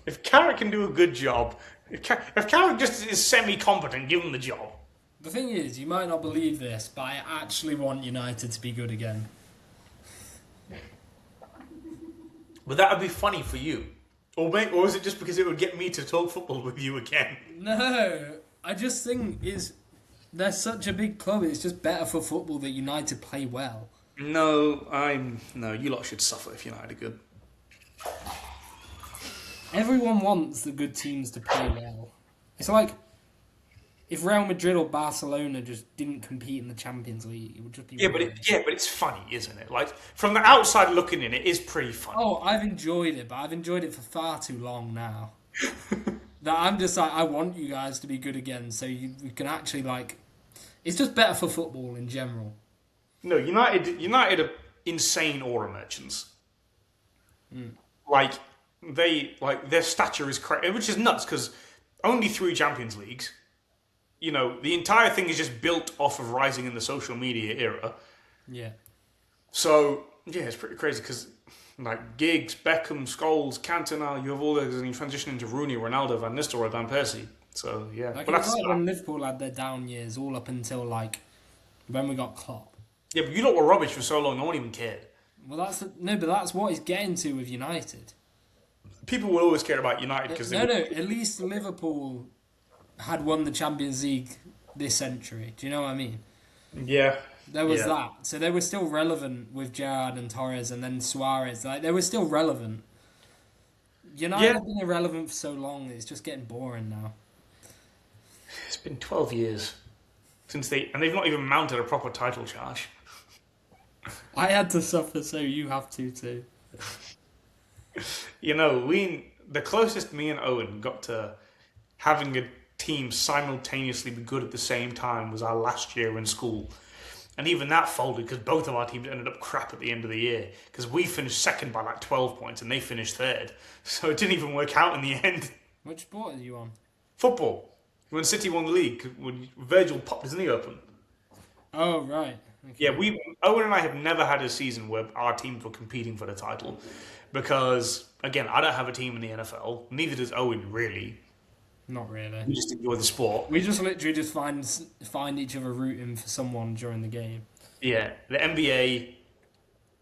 if Carrick can do a good job, if Carrick just is semi-competent, give him the job. The thing is, you might not believe this, but I actually want United to be good again. But that would be funny for you. Or is it just because it would get me to talk football with you again? No, I just think they're such a big club. It's just better for football that United play well. No, you lot should suffer if United are good. Everyone wants the good teams to play well. It's like if Real Madrid or Barcelona just didn't compete in the Champions League, it would just be but it's funny, isn't it? Like, from the outside looking in, it is pretty funny. Oh, I've enjoyed it, but I've enjoyed it for far too long now. That I'm just like, I want you guys to be good again, so you can actually, like, it's just better for football in general. No, United are insane aura merchants. Like, their stature is crazy, which is nuts because only 3 Champions Leagues. The entire thing is just built off of rising in the social media era. Yeah. So, yeah, it's pretty crazy because, like, Giggs, Beckham, Scholes, Cantona, you have all those, and you transition into Rooney, Ronaldo, Van Nistelrooy, Van Persie. So, yeah. Like, but it was like when Liverpool had their down years all up until, like, when we got Klopp. Yeah, but you lot were rubbish for so long, no one even cared. Well, but that's what he's getting to with United. People will always care about United because at least Liverpool had won the Champions League this century. Do you know what I mean? Yeah. There was that. So they were still relevant with Gerrard and Torres and then Suarez. Like, they were still relevant. United have been irrelevant for so long, it's just getting boring now. It's been 12 years since they've not even mounted a proper title charge. I had to suffer, so you have to too. The closest me and Owen got to having a team simultaneously be good at the same time was our last year in school. And even that folded because both of our teams ended up crap at the end of the year because we finished second by like 12 points and they finished third. So it didn't even work out in the end. Which sport are you on? Football. When City won the league, when Virgil popped his knee open. Oh, right. Okay. Yeah, Owen and I have never had a season where our teams were competing for the title because, again, I don't have a team in the NFL. Neither does Owen, really. Not really. We just enjoy the sport. We just literally just find each other rooting for someone during the game. Yeah, the NBA,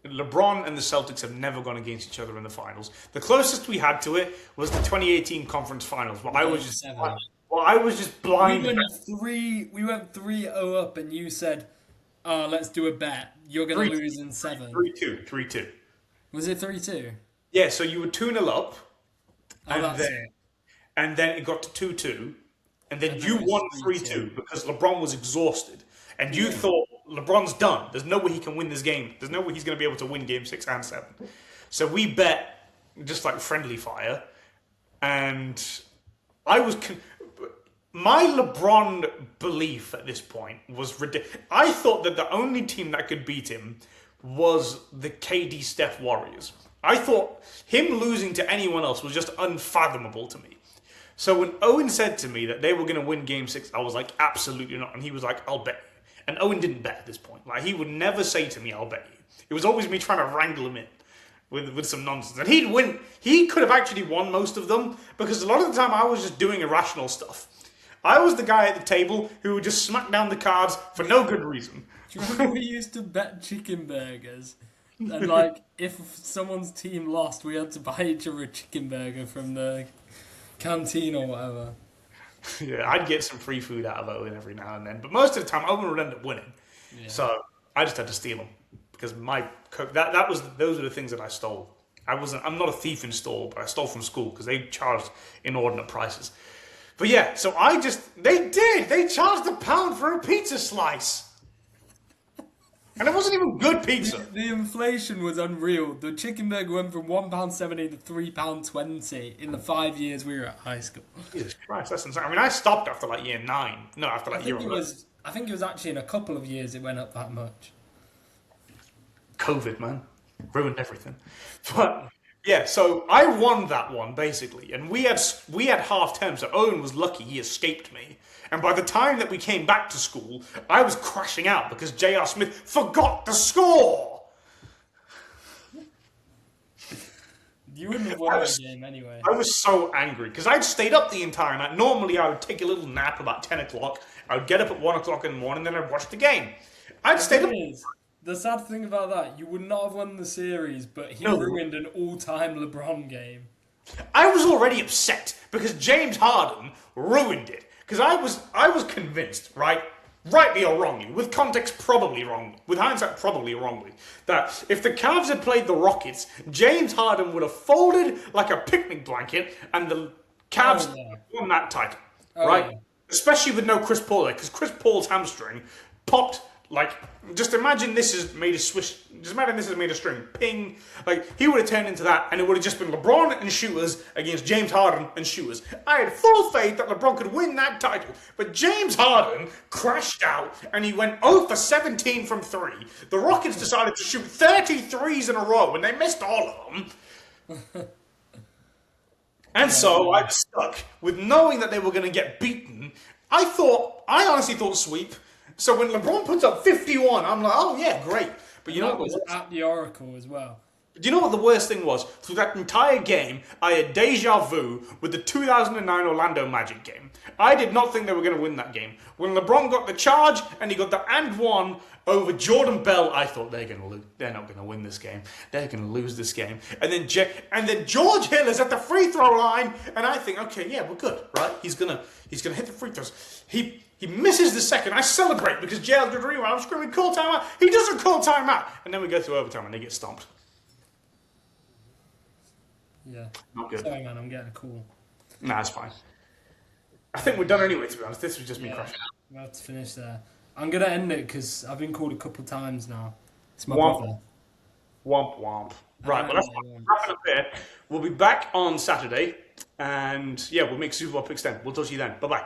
LeBron and the Celtics have never gone against each other in the finals. The closest we had to it was the 2018 conference finals, but I was just blind. We went 3-0 up, and you said, "Oh, let's do a bet. You're going to lose in 7." 3-2. Was it 3-2? Yeah, so you were 2-0 up, it. And then it got to 2-2, and then you won 3-2 because LeBron was exhausted, and you thought LeBron's done. There's no way he can win this game. There's no way he's going to be able to win Game 6 and 7. So we bet just like friendly fire, and my LeBron belief at this point was ridiculous. I thought that the only team that could beat him was the KD Steph Warriors. I thought him losing to anyone else was just unfathomable to me. So when Owen said to me that they were going to win Game 6, I was like, absolutely not. And he was like, I'll bet you. And Owen didn't bet at this point. Like, he would never say to me, I'll bet you. It was always me trying to wrangle him in with some nonsense. And he'd win. He could have actually won most of them because a lot of the time I was just doing irrational stuff. I was the guy at the table who would just smack down the cards for no good reason. Do you remember we used to bet chicken burgers? And, like, if someone's team lost, we had to buy each other a chicken burger from the canteen or whatever. Yeah, I'd get some free food out of Owen every now and then, but most of the time Owen would end up winning. Yeah. So I just had to steal them because those are the things that I stole I'm not a thief in store, but I stole from school because they charged inordinate prices. But yeah, so they charged £1 for a pizza slice. And it wasn't even good pizza. The inflation was unreal. The chicken burger went from £1.70 to £3.20 in the 5 years we were at high school. Jesus Christ, that's insane. I mean, I stopped after like year 9. No, after like year 11. I think it was actually in a couple of years it went up that much. COVID, man. Ruined everything. But yeah, so I won that one basically, and we had half term, so Owen was lucky he escaped me. And by the time that we came back to school, I was crashing out because J.R. Smith forgot the score. You wouldn't have won the game anyway. I was so angry because I'd stayed up the entire night. Normally, I would take a little nap about 10 o'clock. I would get up at 1 o'clock in the morning, then I'd watch the game. I'd stayed up. The sad thing about that, you would not have won the series, but he ruined an all-time LeBron game. I was already upset because James Harden ruined it. Because I was convinced, right, rightly or wrongly, with context probably wrongly, with hindsight probably wrongly, that if the Cavs had played the Rockets, James Harden would have folded like a picnic blanket and the Cavs won that title, right? Yeah. Especially with no Chris Paul there, because Chris Paul's hamstring popped. Like, just imagine this is made of swish. Just imagine this is made of string. Ping. Like, he would have turned into that, and it would have just been LeBron and shooters against James Harden and shooters. I had full faith that LeBron could win that title, but James Harden crashed out, and he went 0 for 17 from 3. The Rockets decided to shoot 33s in a row, and they missed all of them. And so I was stuck with knowing that they were going to get beaten. I honestly thought sweep. So when LeBron puts up 51, I'm like, oh yeah, great. But you know what was at the Oracle as well. Do you know what the worst thing was? Through that entire game, I had deja vu with the 2009 Orlando Magic game. I did not think they were going to win that game. When LeBron got the charge and he got the and one over Jordan Bell, I thought they're going to lose. They're not going to win this game. They're going to lose this game. And then George Hill is at the free throw line, and I think, okay, yeah, we're good, right? He's gonna hit the free throws. He misses the second. I celebrate because JL did really well. I'm screaming, call timeout. He doesn't call timeout. And then we go to overtime and they get stomped. Yeah. Not good. Sorry, man, I'm getting a call. Nah, it's fine. I think we're done anyway, to be honest. This was just me crashing out. We'll have to finish there. I'm going to end it because I've been called a couple times now. It's my Womp. brother. Womp womp. Right, well, let's wrap it up there. We'll be back on Saturday. And yeah, we'll make Super Bowl picks then. We'll talk to you then. Bye-bye.